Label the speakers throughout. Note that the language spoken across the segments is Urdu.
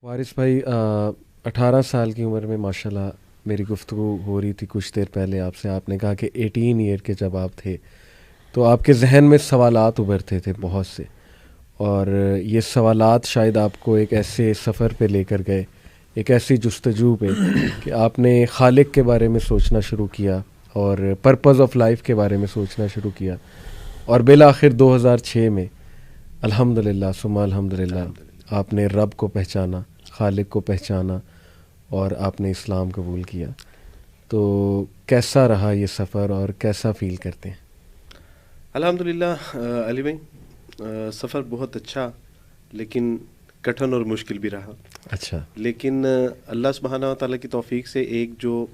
Speaker 1: وارث بھائی 18 سال کی عمر میں ماشاءاللہ میری گفتگو ہو رہی تھی کچھ دیر پہلے آپ سے. آپ نے کہا کہ 18 ایئر کے جب آپ تھے تو آپ کے ذہن میں سوالات ابھرتے تھے بہت سے, اور یہ سوالات شاید آپ کو ایک ایسے سفر پہ لے کر گئے, ایک ایسی جستجو پہ کہ آپ نے خالق کے بارے میں سوچنا شروع کیا اور پرپز آف لائف کے بارے میں سوچنا شروع کیا, اور بالآخر 2006 میں الحمدللہ ثم الحمدللہ آپ نے رب کو پہچانا, خالق کو پہچانا, اور آپ نے اسلام قبول کیا. تو کیسا رہا یہ سفر اور کیسا فیل کرتے ہیں؟
Speaker 2: الحمدللہ علی بھائی, سفر بہت اچھا لیکن کٹھن اور مشکل بھی رہا.
Speaker 1: اچھا.
Speaker 2: لیکن اللہ سبحانہ و تعالیٰ کی توفیق سے ایک جو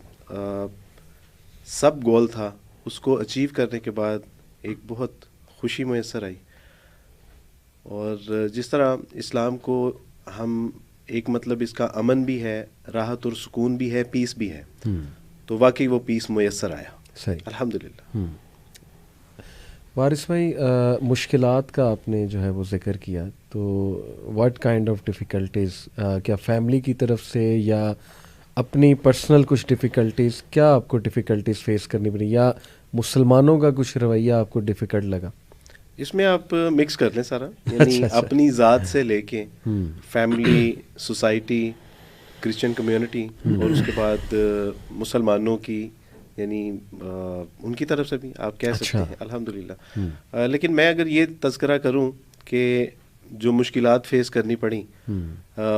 Speaker 2: سب گول تھا اس کو اچیو کرنے کے بعد ایک بہت خوشی میسر آئی. اور جس طرح اسلام کو ہم ایک مطلب اس کا امن بھی ہے, راحت اور سکون بھی ہے, پیس بھی ہے, تو واقعی وہ پیس میسر آیا.
Speaker 1: صحیح,
Speaker 2: الحمدللہ.
Speaker 1: وارث بھائی مشکلات کا آپ نے جو ہے وہ ذکر کیا, تو واٹ کائنڈ آف ڈیفیکلٹیز, کیا فیملی کی طرف سے یا اپنی پرسنل کچھ ڈیفیکلٹیز, کیا آپ کو ڈیفیکلٹیز فیس کرنی پڑی, یا مسلمانوں کا کچھ رویہ آپ کو ڈیفیکلٹ لگا؟
Speaker 2: اس میں آپ مکس کر لیں سارا, یعنی اپنی ذات سے لے کے فیملی, سوسائٹی, کرسچن کمیونٹی, اور اس کے بعد مسلمانوں کی, یعنی ان کی طرف سے بھی آپ کہہ سکتے ہیں الحمدللہ. لیکن میں اگر یہ تذکرہ کروں کہ جو مشکلات فیس کرنی پڑیں,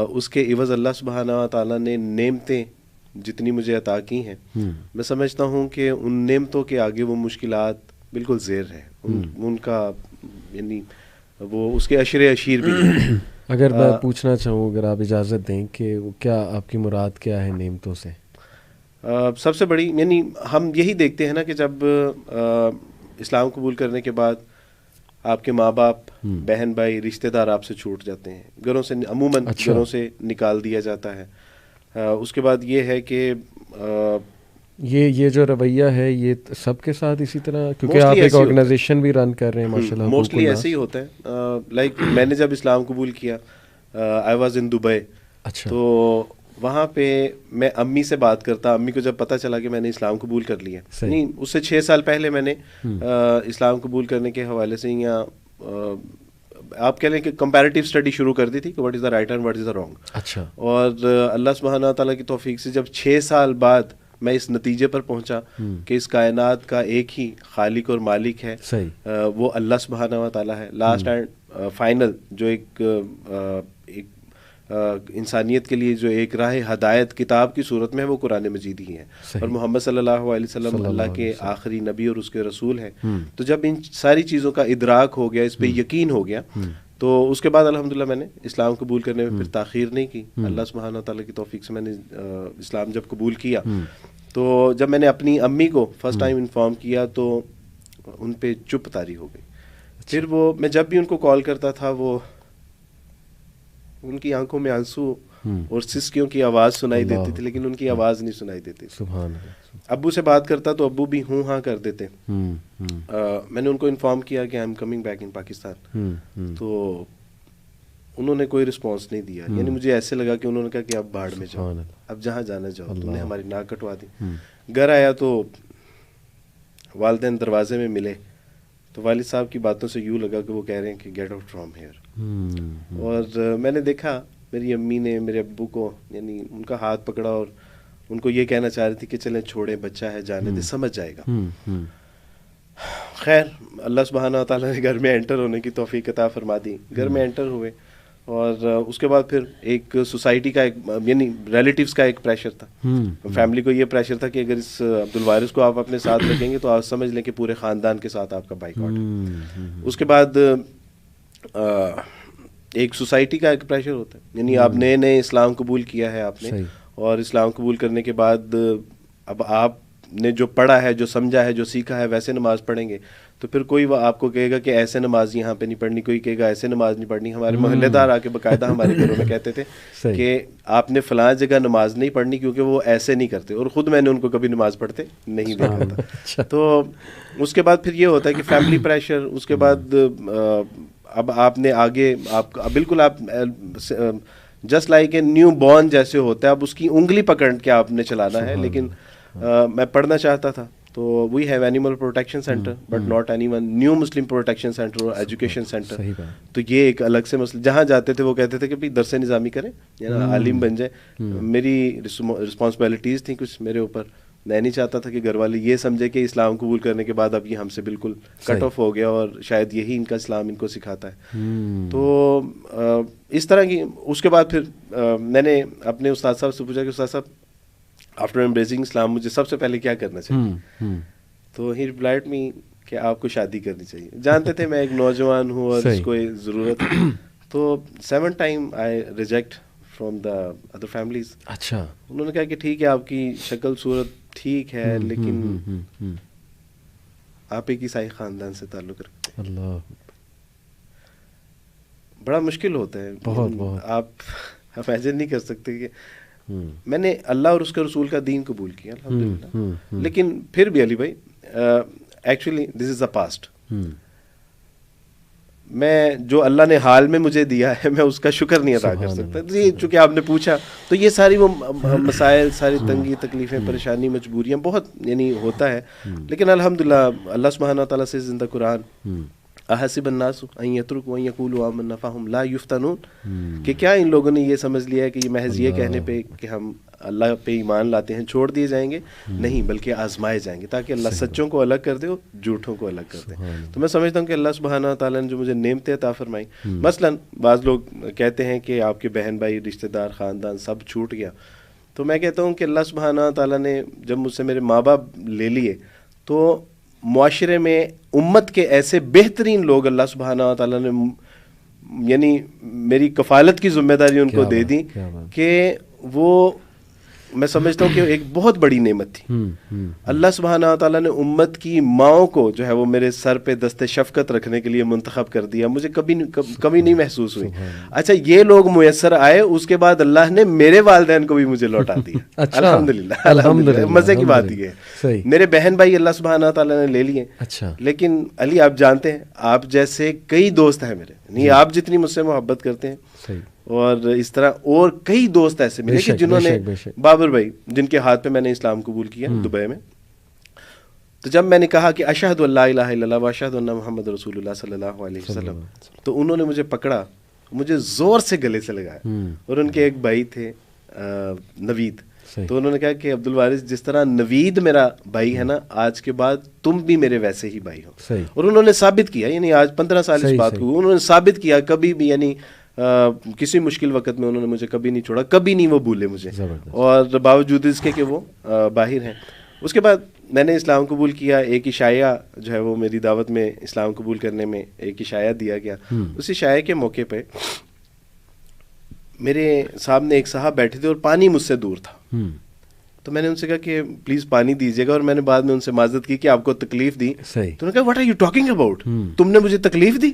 Speaker 2: اس کے عوض اللہ سبحانہ و تعالیٰ نے نعمتیں جتنی مجھے عطا کی ہیں, میں سمجھتا ہوں کہ ان نعمتوں کے آگے وہ مشکلات بالکل زیر ہے. ان کا یعنی وہ اس کے عشرے اشیر بھی ہیں.
Speaker 1: اگر میں پوچھنا چاہوں, اگر آپ اجازت دیں, کہ کیا آپ کی مراد کیا ہے نعمتوں سے؟
Speaker 2: سب سے بڑی, یعنی ہم یہی دیکھتے ہیں نا کہ جب اسلام قبول کرنے کے بعد آپ کے ماں باپ, بہن بھائی, رشتہ دار آپ سے چھوٹ جاتے ہیں, گھروں سے عموماً گھروں سے نکال دیا جاتا ہے. اس کے بعد یہ ہے کہ
Speaker 1: یہ جو رویہ ہے یہ سب کے ساتھ اسی طرح, کیونکہ آپ ایک آرگنائزیشن بھی رن کر رہے ہیں ماشاء اللہ.
Speaker 2: موسٹلی ایسے ہی ہوتا ہے. لائک میں نے جب اسلام قبول کیا, آئی واز ان دبئی.
Speaker 1: اچھا.
Speaker 2: تو وہاں پہ میں امی سے بات کرتا, امی کو جب پتہ چلا کہ میں نے اسلام قبول کر لیا, نہیں اس سے 6 سال پہلے میں نے اسلام قبول کرنے کے حوالے سے, یا آپ کہہ لیں کہ کمپیریٹیو اسٹڈی شروع کر دی تھی کہ what is the right and what is the wrong.
Speaker 1: اچھا.
Speaker 2: اور اللہ سبحانہ تعالیٰ کی توفیق سے جب 6 سال بعد میں اس نتیجے پر پہنچا کہ اس کائنات کا ایک ہی خالق اور مالک ہے, وہ اللہ سبحانہ و تعالیٰ ہے. لاسٹ اینڈ فائنل جو ایک انسانیت کے لیے جو ایک راہ ہدایت کتاب کی صورت میں ہے, وہ قرآن مجید ہی ہے, اور محمد صلی اللہ علیہ وسلم اللہ کے آخری نبی اور اس کے رسول ہیں. تو جب ان ساری چیزوں کا ادراک ہو گیا, اس پہ یقین ہو گیا, تو اس کے بعد الحمدللہ میں نے اسلام قبول کرنے میں پھر تاخیر نہیں کی. اللہ سبحانہ تعالیٰ کی توفیق سے میں نے اسلام جب قبول کیا, تو جب میں نے اپنی امی کو فرسٹ ٹائم انفارم کیا تو ان پہ چپ طاری ہو گئی. پھر وہ میں جب بھی ان کو کال کرتا تھا, وہ ان کی آنکھوں میں آنسو اور سسکیوں کی آواز سنائی دیتی تھی, لیکن ان کی آواز نہیں سنائی دیتی.
Speaker 1: سبحان اللہ.
Speaker 2: ابو سے بات کرتا تو ابو بھی ہوں ہاں کر دیتے. میں نے ان کو انفارم کیا کہ I am coming back in Pakistan, تو انہوں نے کوئی رسپانس نہیں دیا. یعنی مجھے ایسے لگا کہ انہوں نے کہا کہ اب بھاڑ میں جاؤ, اب جہاں جانا جاؤ, تم نے ہماری ناک کٹوا دی. گھر آیا تو والدین دروازے میں ملے, تو والد صاحب کی باتوں سے یوں لگا کہ وہ کہہ رہے ہیں کہ گیٹ آؤٹ فرام ہیئر. اور میں نے دیکھا میری امی نے میرے ابو کو, یعنی ان کا ہاتھ پکڑا اور ان کو یہ کہنا چاہ رہی تھی کہ چلیں چھوڑیں, بچہ ہے, جانے دے, سمجھ جائے گا. خیر اللہ سبحانہ تعالیٰ نے گھر میں انٹر ہونے کی توفیق عطا فرما دی. گھر میں انٹر ہوئے, اور اس کے بعد پھر ایک سوسائٹی کا, ایک یعنی ریلیٹیوز کا ایک پریشر تھا. فیملی کو یہ پریشر تھا کہ اگر اس عبدالوارث کو آپ اپنے ساتھ رکھیں گے تو آپ سمجھ لیں کہ پورے خاندان کے ساتھ آپ کا بائیکاٹ ہے. اس کے بعد ایک سوسائٹی کا ایک پریشر ہوتا ہے, یعنی آپ نئے نئے اسلام قبول کیا ہے آپ نے, اور اسلام قبول کرنے کے بعد اب آپ نے جو پڑھا ہے, جو سمجھا ہے, جو سیکھا ہے, ویسے نماز پڑھیں گے, تو پھر کوئی وہ آپ کو کہے گا کہ ایسے نماز یہاں پہ نہیں پڑھنی, کوئی کہے گا ایسے نماز نہیں پڑھنی. ہمارے محلے دار آ کے باقاعدہ ہمارے گھروں میں کہتے تھے کہ آپ نے فلاں جگہ نماز نہیں پڑھنی کیونکہ وہ ایسے نہیں کرتے, اور خود میں نے ان کو کبھی نماز پڑھتے نہیں دیکھا تھا. تو اس کے بعد پھر یہ ہوتا ہے کہ فیملی پریشر. اس کے بعد اب آپ نے آگے آپ بالکل آپ just like a new born جیسے ہوتا ہے, اب اس کی انگلی پکڑ کے آپ نے چلانا ہے. لیکن میں پڑھنا چاہتا تھا تو we have animal protection center but not any one new Muslim protection center اور ایجوکیشن سینٹر. تو یہ ایک الگ سے مسئلہ, جہاں جاتے تھے وہ کہتے تھے کہ بھائی درس نظامی کریں یا عالم بن جائیں. میری رسپانسبلٹیز تھیں کچھ میرے اوپر. میں نہیں چاہتا تھا کہ گھر والے یہ سمجھے کہ اسلام قبول کرنے کے بعد اب یہ ہم سے بالکل کٹ آف ہو گیا اور شاید یہی ان کا اسلام ان کو سکھاتا ہے. تو اس طرح کی اس کے بعد پھر میں نے اپنے استاد صاحب سے پوچھا کہ استاد صاحب آفٹر ایمبریسنگ اسلام مجھے سب سے پہلے کیا کرنا چاہیے. تو ہی ریپلائڈ می کہ آپ کو شادی کرنی چاہیے. جانتے تھے میں ایک نوجوان ہوں اور اس کو ضرورت ہے. تو 7 time I reject from the other families.
Speaker 1: اچھا.
Speaker 2: انہوں نے کہا کہ ٹھیک ہے آپ کی شکل صورت ٹھیک ہے لیکن آپ ایک عیسائی خاندان سے تعلق رکھتے ہیں.
Speaker 1: اللہ,
Speaker 2: بڑا مشکل ہوتا ہے.
Speaker 1: بہت
Speaker 2: آپ امیجن نہیں کر سکتے کہ میں نے اللہ اور اس کے رسول کا دین قبول کیا الحمدللہ. لیکن پھر بھی علی بھائی actually this is the past. میں جو اللہ نے حال میں مجھے دیا ہے میں اس کا شکر نہیں ادا کر سکتا. جی چونکہ آپ نے پوچھا تو یہ ساری وہ مسائل, ساری تنگی تکلیفیں, پریشانی, مجبوریاں بہت یعنی ہوتا ہے. لیکن الحمدللہ اللہ سبحانہ تعالیٰ سے زندہ قرآن احسب الناس ان یترکوا ان یقولوا آمنا فہم لا یفتنون, کہ کیا ان لوگوں نے یہ سمجھ لیا ہے کہ یہ محض یہ کہنے پہ کہ ہم اللہ پہ ایمان لاتے ہیں چھوڑ دیے جائیں گے. نہیں, بلکہ آزمائے جائیں گے تاکہ اللہ سچوں کو الگ کر دے اور جھوٹوں کو الگ کر دے. تو میں سمجھتا ہوں کہ اللہ سبحانہ تعالیٰ نے جو مجھے نعمتیں عطا فرمائی, مثلا بعض لوگ کہتے ہیں کہ آپ کے بہن بھائی رشتہ دار خاندان سب چھوٹ گیا. تو میں کہتا ہوں کہ اللہ سبحانہ تعالیٰ نے جب مجھ سے میرے ماں باپ لے لیے تو معاشرے میں امت کے ایسے بہترین لوگ اللہ سبحانہ تعالیٰ نے یعنی میری کفالت کی ذمہ داری ان کو دے دی کہ وہ میں سمجھتا ہوں کہ ایک بہت بڑی نعمت تھی. اللہ سبحانہ تعالیٰ نے امت کی ماؤں کو جو ہے وہ میرے سر پہ دست شفقت رکھنے کے لیے منتخب کر دیا. مجھے کبھی نہیں محسوس ہوئی. اچھا یہ لوگ میسر آئے, اس کے بعد اللہ نے میرے والدین کو بھی مجھے لوٹا دیا. الحمدللہ. مزے کی بات یہ ہے میرے بہن بھائی اللہ سبحانہ تعالیٰ نے لے لیے. لیکن علی آپ جانتے ہیں آپ جیسے کئی دوست ہیں میرے, نہیں آپ جتنی مجھ سے محبت کرتے ہیں اور اس طرح اور کئی دوست ایسے ملے کہ جنہوں نے, بابر بھائی جن کے ہاتھ پہ میں نے اسلام قبول کیا دبئی میں, تو جب میں نے کہا کہ اشہد ان لا الہ الا اللہ و اشہد ان محمد رسول اللہ صلی اللہ علیہ وسلم, تو انہوں نے مجھے پکڑا, مجھے زور سے گلے سے لگایا. اور ان کے ایک بھائی تھے نوید, تو انہوں نے کہا کہ عبد الوارث جس طرح نوید میرا بھائی ہے نا, آج کے بعد تم بھی میرے ویسے ہی بھائی ہو. اور انہوں نے ثابت کیا, یعنی آج 15 سال اس بات کو انہوں نے ثابت کیا, کبھی بھی یعنی کسی مشکل وقت میں انہوں نے مجھے کبھی نہیں چھوڑا, کبھی نہیں وہ بھولے مجھے, اور باوجود اس کے کہ وہ باہر ہیں. اس کے بعد میں نے اسلام قبول کیا. ایک عشایہ جو ہے وہ میری دعوت میں اسلام قبول کرنے میں ایک عشایہ دیا گیا. اس عشایہ کے موقع پہ میرے سامنے ایک صاحب بیٹھے تھے اور پانی مجھ سے دور تھا. تو میں نے ان سے کہا کہ پلیز پانی دیجیے گا, اور میں نے بعد میں ان سے معذرت کی کہ آپ کو تکلیف دی. تو انہوں نے کہا what are you talking about, تم نے مجھے تکلیف دی.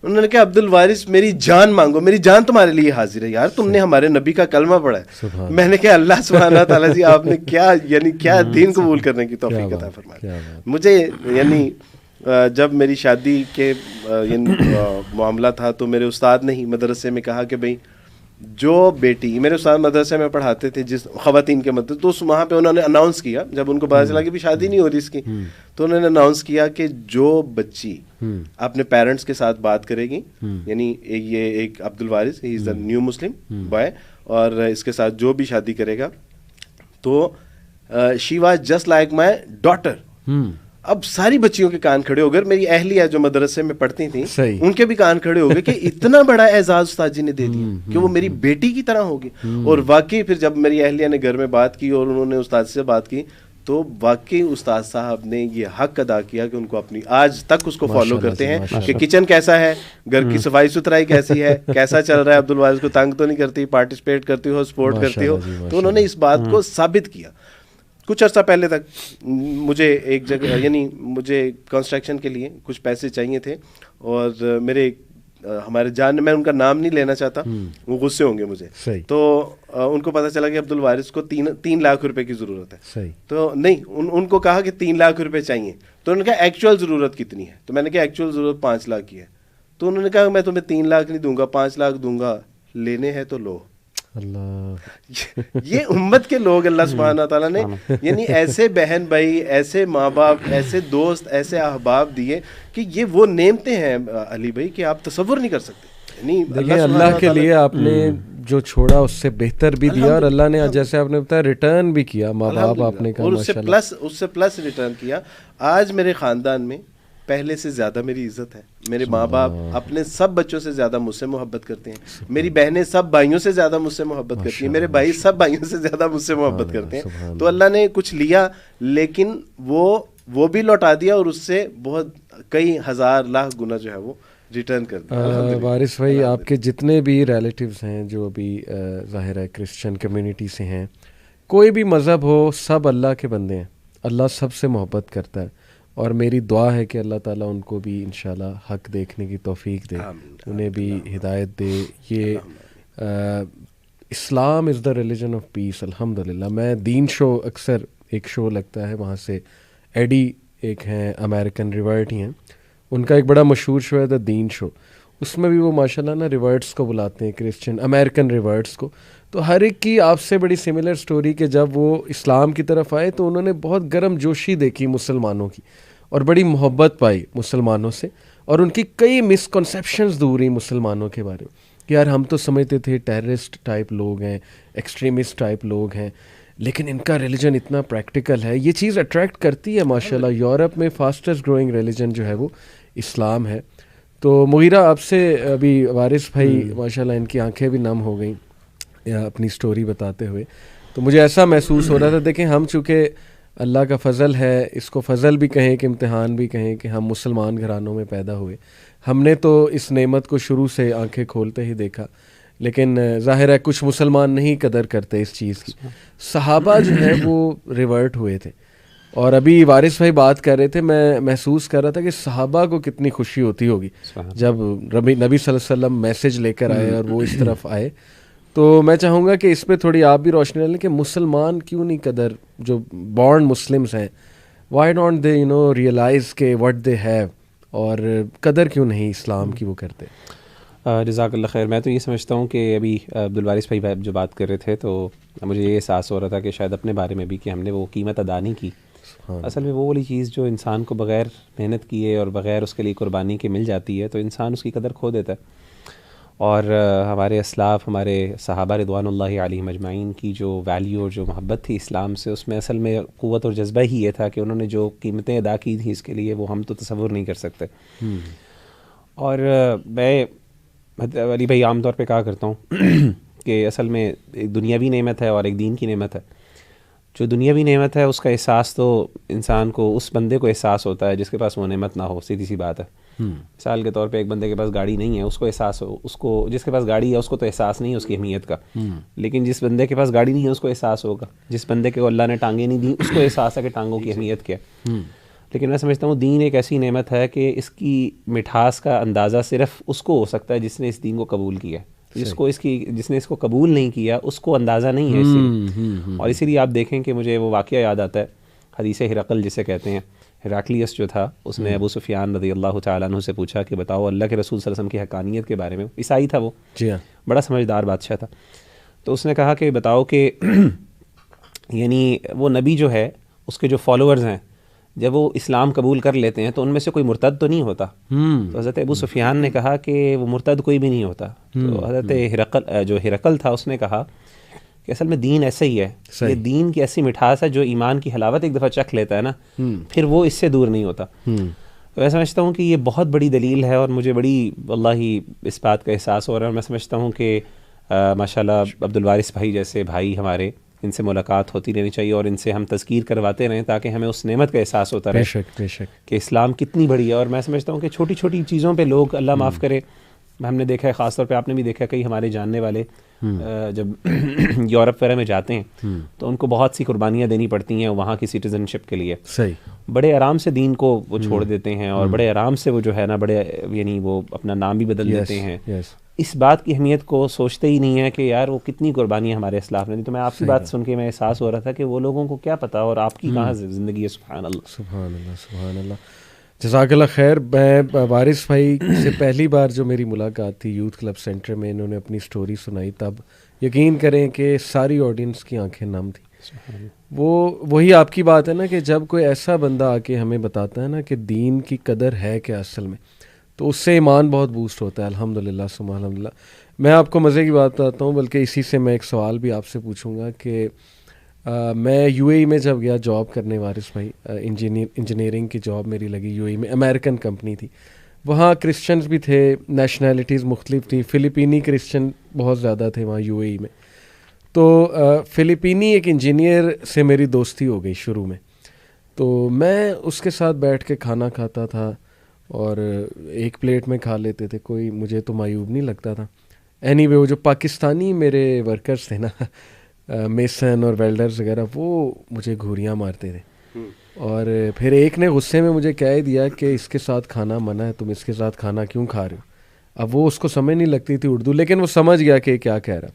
Speaker 2: انہوں نے کہا عبد الوارث میری جان مانگو, میری جان تمہارے لیے حاضر ہے یار, تم نے ہمارے نبی کا کلمہ پڑھا ہے. میں نے کہا اللہ سبحانہ تعالیٰ جی آپ نے کیا یعنی کیا دین قبول کرنے کی توفیق عطا فرمائی. مجھے یعنی جب میری شادی کے معاملہ تھا تو میرے استاد نے ہی مدرسے میں کہا کہ بھائی جو بیٹی, میرے استاد مدرسے میں پڑھاتے تھے جس خواتین کے مدرسے, تو وہاں پہ انہوں نے اناؤنس کیا, جب ان کو پتا چلا کہ بھی شادی نہیں ہو رہی اس کی, تو انہوں نے اناؤنس کیا کہ جو بچی اپنے پیرنٹس کے ساتھ بات کرے گی, یعنی یہ ایک عبد الوارث ہی از دا نیو مسلم بوائے, اور اس کے ساتھ جو بھی شادی کرے گا تو she was just like my daughter. اب ساری بچیوں کے کان کھڑے ہو گئے, میری اہلیہ جو مدرسے میں پڑھتی تھیں ان کے بھی کان کھڑے ہو گئے کہ اتنا بڑا اعزاز استاد جی نے دے دیا کہ وہ میری بیٹی کی طرح ہوگی. اور واقعی پھر جب میری اہلیہ نے گھر میں بات کی اور انہوں نے استاد سے بات کی, تو واقعی استاد صاحب نے یہ حق ادا کیا کہ ان کو اپنی آج تک اس کو فالو کرتے ہیں کہ کچن کیسا ہے, گھر کی صفائی ستھرائی کیسی ہے, کیسا چل رہا ہے, عبد الوارث کو تنگ تو نہیں کرتی, پارٹیسپیٹ کرتی ہو, سپورٹ کرتی ہو. تو انہوں نے اس بات کو ثابت کیا. کچھ عرصہ پہلے تک مجھے ایک جگہ یعنی مجھے کنسٹرکشن کے لیے کچھ پیسے چاہیے تھے, اور میرے ہمارے جان, میں ان کا نام نہیں لینا چاہتا, وہ غصے ہوں گے مجھے, تو ان کو پتہ چلا کہ عبد الوارث کو 3 لاکھ روپے کی ضرورت ہے. تو نہیں ان کو کہا کہ 3 لاکھ روپے چاہیے. تو انہوں نے کہا ایکچوئل ضرورت کتنی ہے, تو میں نے کہا ایکچوئل ضرورت 5 لاکھ کی ہے. تو انہوں نے کہا میں تمہیں 3 لاکھ نہیں دوں گا, 5 لاکھ دوں گا, لینے ہیں تو لو.
Speaker 1: اللہ
Speaker 2: یہ امت کے لوگ اللہ سبحانہ تعالیٰ نے یعنی ایسے بہن بھائی، ایسے ماں باپ، ایسے دوست، ایسے احباب دیے کہ یہ وہ نعمتیں ہیں علی بھائی کہ آپ تصور نہیں کر سکتے. یعنی
Speaker 1: دیکھیں اللہ کے لیے آپ نے جو چھوڑا اس سے بہتر بھی دیا، اور اللہ نے جیسے آپ نے بتایا ریٹرن بھی کیا. ماں باپ آپ نے کہا
Speaker 2: اور اس سے پلس ریٹرن کیا. آج میرے خاندان میں پہلے سے زیادہ میری عزت ہے. میرے ماں باپ اپنے سب بچوں سے زیادہ مجھ سے محبت کرتے ہیں. میری بہنیں سب بھائیوں سے زیادہ مجھ سے محبت کرتی ہیں. میرے بھائی سب بھائیوں سے زیادہ مجھ سے محبت کرتے ہیں. تو اللہ نے کچھ لیا لیکن وہ بھی لوٹا دیا، اور اس سے بہت کئی ہزار لاکھ گنا جو ہے وہ ریٹرن کر دیا.
Speaker 1: وارث بھائی، آپ کے جتنے بھی ریلیٹیوز ہیں جو ابھی ظاہر ہے کرسچن کمیونٹی سے ہیں، کوئی بھی مذہب ہو، سب اللہ کے بندے ہیں. اللہ سب سے محبت کرتا ہے، اور میری دعا ہے کہ اللہ تعالیٰ ان کو بھی انشاءاللہ حق دیکھنے کی توفیق دے، انہیں بھی ہدایت دے. یہ اسلام از دا ریلیجن آف پیس. الحمدللہ. میں دین شو اکثر ایک شو لگتا ہے وہاں سے، ایڈی ایک ہیں امریکن ریورٹ ہی ہیں، ان کا ایک بڑا مشہور شو ہے دا دین شو. اس میں بھی وہ ماشاءاللہ نا ریورٹس کو بلاتے ہیں، کرسچن امریکن ریورٹس کو. تو ہر ایک کی آپ سے بڑی سملر سٹوری کہ جب وہ اسلام کی طرف آئے تو انہوں نے بہت گرم جوشی دیکھی مسلمانوں کی، اور بڑی محبت پائی مسلمانوں سے، اور ان کی کئی مسکنسیپشنز دور ہوئی مسلمانوں کے بارے میں کہ یار ہم تو سمجھتے تھے ٹیررسٹ ٹائپ لوگ ہیں، ایکسٹریمسٹ ٹائپ لوگ ہیں، لیکن ان کا ریلیجن اتنا پریکٹیکل ہے. یہ چیز اٹریکٹ کرتی ہے ماشاءاللہ. یورپ میں فاسٹسٹ گروئنگ ریلیجن جو ہے وہ اسلام ہے. تو مغیرہ آپ سے ابھی وارث بھائی ماشاءاللہ ان کی آنکھیں بھی نم ہو گئیں اپنی سٹوری بتاتے ہوئے. تو مجھے ایسا محسوس ہو رہا تھا، دیکھیں ہم چونکہ اللہ کا فضل ہے، اس کو فضل بھی کہیں کہ امتحان بھی کہیں کہ ہم مسلمان گھرانوں میں پیدا ہوئے، ہم نے تو اس نعمت کو شروع سے آنکھیں کھولتے ہی دیکھا. لیکن ظاہر ہے کچھ مسلمان نہیں قدر کرتے اس چیز کی. صحابہ جو ہے وہ ریورٹ ہوئے تھے، اور ابھی وارث بھائی بات کر رہے تھے، میں محسوس کر رہا تھا کہ صحابہ کو کتنی خوشی ہوتی ہوگی جب نبی صلی اللہ علیہ وسلم میسج لے کر آئے اور وہ اس طرف آئے. تو میں چاہوں گا کہ اس پہ تھوڑی آپ بھی روشنی ڈالیں کہ مسلمان کیوں نہیں قدر، جو بورن مسلمس ہیں، وائی ڈونٹ دے ریئلائز کہ وٹ دے ہیو، اور قدر کیوں نہیں اسلام کی وہ کرتے.
Speaker 3: جزاک اللہ خیر. میں تو یہ سمجھتا ہوں کہ ابھی عبدالوارث بھائی جو بات کر رہے تھے تو مجھے یہ احساس ہو رہا تھا کہ شاید اپنے بارے میں بھی کہ ہم نے وہ قیمت ادا نہیں کی. اصل میں وہ والی چیز جو انسان کو بغیر محنت کیے اور بغیر اس کے لیے قربانی کے مل جاتی ہے تو انسان اس کی قدر کھو دیتا ہے. اور ہمارے اسلاف، ہمارے صحابہ رضوان اللہ علیہم اجمعین کی جو ویلیو اور جو محبت تھی اسلام سے، اس میں اصل میں قوت اور جذبہ ہی یہ تھا کہ انہوں نے جو قیمتیں ادا کی تھیں اس کے لیے وہ ہم تو تصور نہیں کر سکتے. اور میں علی بھائی عام طور پہ کہا کرتا ہوں کہ اصل میں ایک دنیاوی نعمت ہے اور ایک دین کی نعمت ہے. جو دنیاوی نعمت ہے اس کا احساس تو انسان کو، اس بندے کو احساس ہوتا ہے جس کے پاس وہ نعمت نہ ہو، سیدھی سی بات ہے. مثال کے طور پہ ایک بندے کے پاس گاڑی نہیں ہے، اس کو احساس ہو، اس کو جس کے پاس گاڑی ہے اس کو تو احساس نہیں ہے اس کی اہمیت کا، لیکن جس بندے کے پاس گاڑی نہیں ہے اس کو احساس ہوگا. جس بندے کو اللہ نے ٹانگیں نہیں دی اس کو احساس ہے کہ ٹانگوں کی اہمیت کیا ہے. لیکن میں سمجھتا ہوں دین ایک ایسی نعمت ہے کہ اس کی مٹھاس کا اندازہ صرف اس کو ہو سکتا ہے جس نے اس دین کو قبول کیا ہے. جس نے اس کو قبول نہیں کیا اس کو اندازہ نہیں ہے. اور اسی لیے آپ دیکھیں کہ مجھے وہ واقعہ یاد آتا ہے، حدیث ہرقل جسے کہتے ہیں. ہراکلیس جو تھا اس نے ابو سفیان رضی اللہ تعالیٰ عنہ سے پوچھا کہ بتاؤ اللہ کے رسول صلی اللہ علیہ وسلم کی حقانیت کے بارے میں. عیسائی تھا وہ، بڑا سمجھدار بادشاہ تھا. تو اس نے کہا کہ بتاؤ کہ یعنی وہ نبی جو ہے اس کے جو فالوورز ہیں جب وہ اسلام قبول کر لیتے ہیں تو ان میں سے کوئی مرتد تو نہیں ہوتا. تو حضرت ابو سفیان نے کہا کہ وہ مرتد کوئی بھی نہیں ہوتا. تو حضرت ہرقل تھا اس نے کہا کہ اصل میں دین ایسا ہی ہے، یہ دین کی ایسی مٹھاس ہے جو ایمان کی حلاوت ایک دفعہ چکھ لیتا ہے نا پھر وہ اس سے دور نہیں ہوتا. تو میں سمجھتا ہوں کہ یہ بہت بڑی دلیل ہے اور مجھے بڑی واللہ اس بات کا احساس ہو رہا ہے. اور میں سمجھتا ہوں کہ ماشاءاللہ عبدالوارث بھائی جیسے بھائی ہمارے، ان سے ملاقات ہوتی رہنی چاہیے اور ان سے ہم تذکیر کرواتے رہیں تاکہ ہمیں اس نعمت کا احساس ہوتا رہے کہ اسلام کتنی بڑی ہے. اور میں سمجھتا ہوں کہ چھوٹی چھوٹی چیزوں پہ لوگ، اللہ معاف کرے، ہم نے دیکھا ہے خاص طور پہ آپ نے بھی دیکھا کئی ہمارے جاننے والے جب یورپ وغیرہ میں جاتے ہیں تو ان کو بہت سی قربانیاں دینی پڑتی ہیں وہاں کی سٹیزن شپ کے لیے. بڑے آرام سے دین کو وہ چھوڑ دیتے ہیں اور بڑے آرام سے وہ جو ہے نا بڑے یعنی وہ اپنا نام بھی بدل دیتے ہیں. اس بات کی اہمیت کو سوچتے ہی نہیں ہے کہ یار وہ کتنی قربانیاں ہمارے اسلاف نے دی. تو میں آپ کی بات سن کے میں احساس ہو رہا تھا کہ وہ لوگوں کو کیا پتہ اور آپ کی کہاں زندگی ہے. سبحان اللہ
Speaker 1: سبحان اللہ سبحان اللہ. جزاک اللہ خیر. میں وارث بھائی سے پہلی بار جو میری ملاقات تھی یوتھ کلب سینٹر میں، انہوں نے اپنی سٹوری سنائی، تب یقین کریں کہ ساری آڈینس کی آنکھیں نم تھیں. وہی آپ کی بات ہے نا کہ جب کوئی ایسا بندہ آ کے ہمیں بتاتا ہے نا کہ دین کی قدر ہے کیا اصل میں, تو اس سے ایمان بہت بوسٹ ہوتا ہے. الحمدللہ ثم الحمدللہ. میں آپ کو مزے کی بات بتاتا ہوں, بلکہ اسی سے میں ایک سوال بھی آپ سے پوچھوں گا کہ میں یو اے ای میں جب گیا جاب کرنے, وارث بھائی, انجینئرنگ کی جاب میری لگی یو اے ای میں, امریکن کمپنی تھی. وہاں کرسچنز بھی تھے, نیشنلٹیز مختلف تھیں, فلپینی کرسچن بہت زیادہ تھے وہاں یو اے ای میں. تو فلپینی ایک انجینئر سے میری دوستی ہو گئی شروع میں. تو میں اس کے ساتھ بیٹھ کے کھانا کھاتا تھا اور ایک پلیٹ میں کھا لیتے تھے, کوئی مجھے تو معیوب نہیں لگتا تھا. اینی وے وہ جو پاکستانی میرے ورکرز تھے نا, میسن اور ویلڈرز وغیرہ, وہ مجھے گھوریاں مارتے تھے. اور پھر ایک نے غصے میں مجھے کہہ دیا کہ اس کے ساتھ کھانا منع ہے, تم اس کے ساتھ کھانا کیوں کھا رہے ہو. اب وہ اس کو سمجھ نہیں لگتی تھی اردو, لیکن وہ سمجھ گیا کہ کیا کہہ رہا.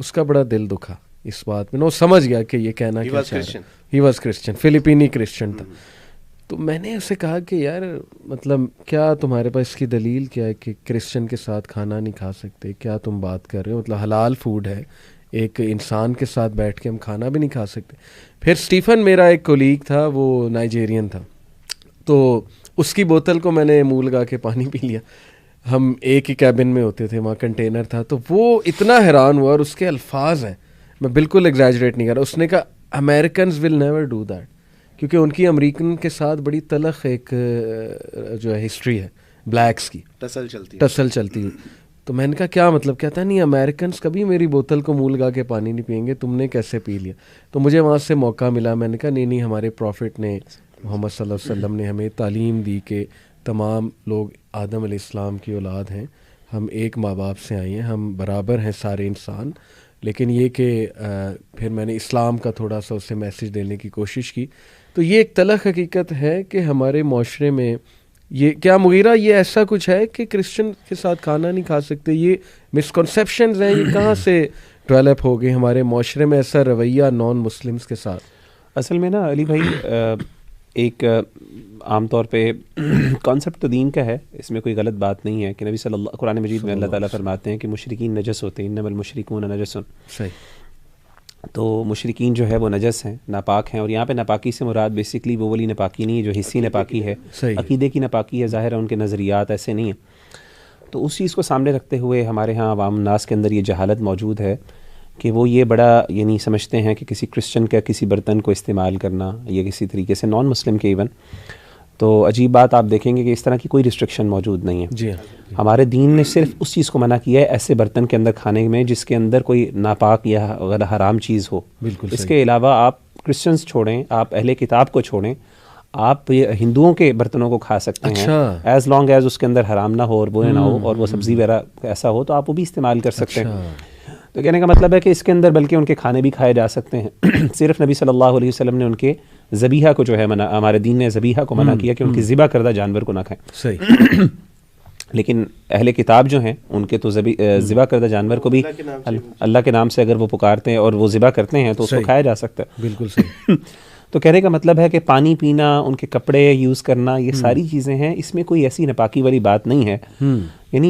Speaker 1: اس کا بڑا دل دکھا اس بات میں نا, وہ سمجھ گیا کہ یہ کہنا کیا چاہ رہا ہے. ہی واز کرسچن, فلپینی کرسچن تھا. تو میں نے اسے کہا کہ یار مطلب کیا تمہارے پاس اس کی دلیل کیا ہے کہ کرسچن کے ساتھ کھانا نہیں کھا سکتے, کیا تم بات کر رہے ہو, مطلب حلال فوڈ ہے, ایک انسان کے ساتھ بیٹھ کے ہم کھانا بھی نہیں کھا سکتے. پھر اسٹیفن میرا ایک کولیگ تھا, وہ نائجیرین تھا, تو اس کی بوتل کو میں نے منہ لگا کے پانی پی لیا. ہم ایک ہی کیبن میں ہوتے تھے, وہاں کنٹینر تھا. تو وہ اتنا حیران ہوا, اور اس کے الفاظ ہیں, میں بالکل ایگزیجریٹ نہیں کر رہا. اس نے کہا Americans will never do that, کیونکہ ان کی امریکن کے ساتھ بڑی تلخ ایک جو ہے ہسٹری ہے بلیکس کی, ٹسل چلتی ہے. تو میں نے کہا کیا مطلب, کہتا نہیں امیریکنز کبھی میری بوتل کو منہ لگا کے پانی نہیں پئیں گے, تم نے کیسے پی لیا. تو مجھے وہاں سے موقع ملا, میں نے کہا نہیں ہمارے پروفٹ نے, محمد صلی اللہ علیہ وسلم نے ہمیں تعلیم دی کہ تمام لوگ آدم علیہ السلام کی اولاد ہیں, ہم ایک ماں باپ سے آئے ہیں, ہم برابر ہیں سارے انسان. لیکن یہ کہ پھر میں نے اسلام کا تھوڑا سا اسے میسیج دینے کی کوشش کی. تو یہ ایک تلخ حقیقت ہے کہ ہمارے معاشرے میں یہ کیا مغیرہ, یہ ایسا کچھ ہے کہ کرسچن کے ساتھ کھانا نہیں کھا سکتے, یہ مسکنسیپشنز ہیں, یہ کہاں سے ڈیولپ ہو گئے ہمارے معاشرے میں ایسا رویہ نان مسلمس کے ساتھ.
Speaker 3: اصل میں نا علی بھائی ایک عام طور پہ کانسیپٹ تو دین کا ہے, اس میں کوئی غلط بات نہیں ہے کہ نبی صلی اللہ, قرآن مجید میں اللہ تعالیٰ فرماتے ہیں کہ مشرکین نجس ہوتے ہیں, انما المشرکون نجس.
Speaker 1: صحیح.
Speaker 3: تو مشرکین جو ہے وہ نجس ہیں, ناپاک ہیں. اور یہاں پہ ناپاکی سے مراد بیسکلی وہ والی ناپاکی نہیں ہے جو حصی ناپاکی ہے, عقیدے کی ناپاکی ہے. ظاہر ہے ان کے نظریات ایسے نہیں ہیں. تو اس چیز کو سامنے رکھتے ہوئے ہمارے ہاں عوام الناس کے اندر یہ جہالت موجود ہے کہ وہ یہ بڑا یعنی سمجھتے ہیں کہ کسی کرسچن کا کسی برتن کو استعمال کرنا یا کسی طریقے سے نان مسلم کے ایون, تو عجیب بات آپ دیکھیں گے کہ اس طرح کی کوئی ریسٹرکشن موجود نہیں ہے.
Speaker 1: جی
Speaker 3: ہمارے دین نے صرف اس چیز کو منع کیا ہے ایسے برتن کے اندر کھانے میں جس کے اندر کوئی ناپاک یا حرام چیز ہو.
Speaker 1: بالکل.
Speaker 3: اس کے علاوہ آپ کرسچنز چھوڑیں, آپ اہل کتاب کو چھوڑیں, آپ ہندوؤں کے برتنوں کو کھا سکتے ہیں ایز لانگ ایز اس کے اندر حرام نہ ہو اور برے نہ ہو اور وہ سبزی وغیرہ ایسا ہو, تو آپ وہ بھی استعمال کر سکتے ہیں. تو کہنے کا مطلب ہے کہ اس کے اندر بلکہ ان کے کھانے بھی کھائے جا سکتے ہیں. صرف نبی صلی اللہ علیہ وسلم نے ان کے ذبیحہ کو جو ہے منع, ہمارے دین نے ذبیحہ کو منع کیا کہ ان کی ذبح کردہ جانور کو نہ کھائیں.
Speaker 1: صحیح.
Speaker 3: لیکن اہل کتاب جو ہیں ان کے تو ذبح کردہ جانور کو بھی اللہ کے نام سے اگر وہ پکارتے ہیں اور وہ ذبح کرتے ہیں تو اس کو کھایا جا سکتا ہے.
Speaker 1: بالکل صحیح.
Speaker 3: تو کہنے کا مطلب ہے کہ پانی پینا, ان کے کپڑے یوز کرنا, یہ ساری چیزیں ہیں, اس میں کوئی ایسی ناپاکی والی بات نہیں ہے. یعنی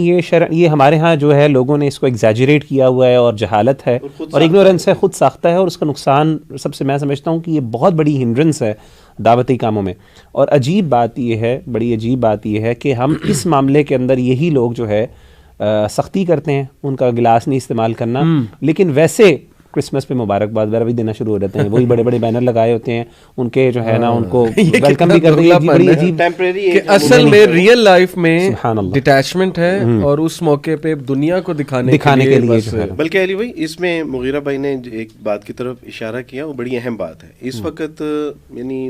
Speaker 3: یہ ہمارے ہاں جو ہے لوگوں نے اس کو ایگزیجریٹ کیا ہوا ہے, اور جہالت ہے اور اگنورنس ہے, خود ساختہ ہے, اور اس کا نقصان سب سے میں سمجھتا ہوں کہ یہ بہت بڑی ہنڈرنس ہے دعوتی کاموں میں. اور عجیب بات یہ ہے, بڑی عجیب بات یہ ہے کہ ہم اس معاملے کے اندر یہی لوگ جو ہے سختی کرتے ہیں, ان کا گلاس نہیں استعمال کرنا, لیکن ویسے کرسمس پہ مبارکباد وغیرہ بھی دینا شروع ہو جاتے ہیں. وہی بڑے بڑے بینر لگائے ہوتے ہیں ان کے جو ہے نا, ان کو ویلکم بھی کرتے ہیں. بڑی عجیب
Speaker 2: ٹیمپریری
Speaker 1: اصل میں ریئل لائف میں ڈیٹیچمنٹ ہے, اور اس موقع پہ دنیا کو دکھانے کے لیے.
Speaker 2: بلکہ علی بھائی اس میں مغیرہ بھائی نے ایک بات کی طرف اشارہ کیا, وہ بڑی اہم بات ہے اس وقت. یعنی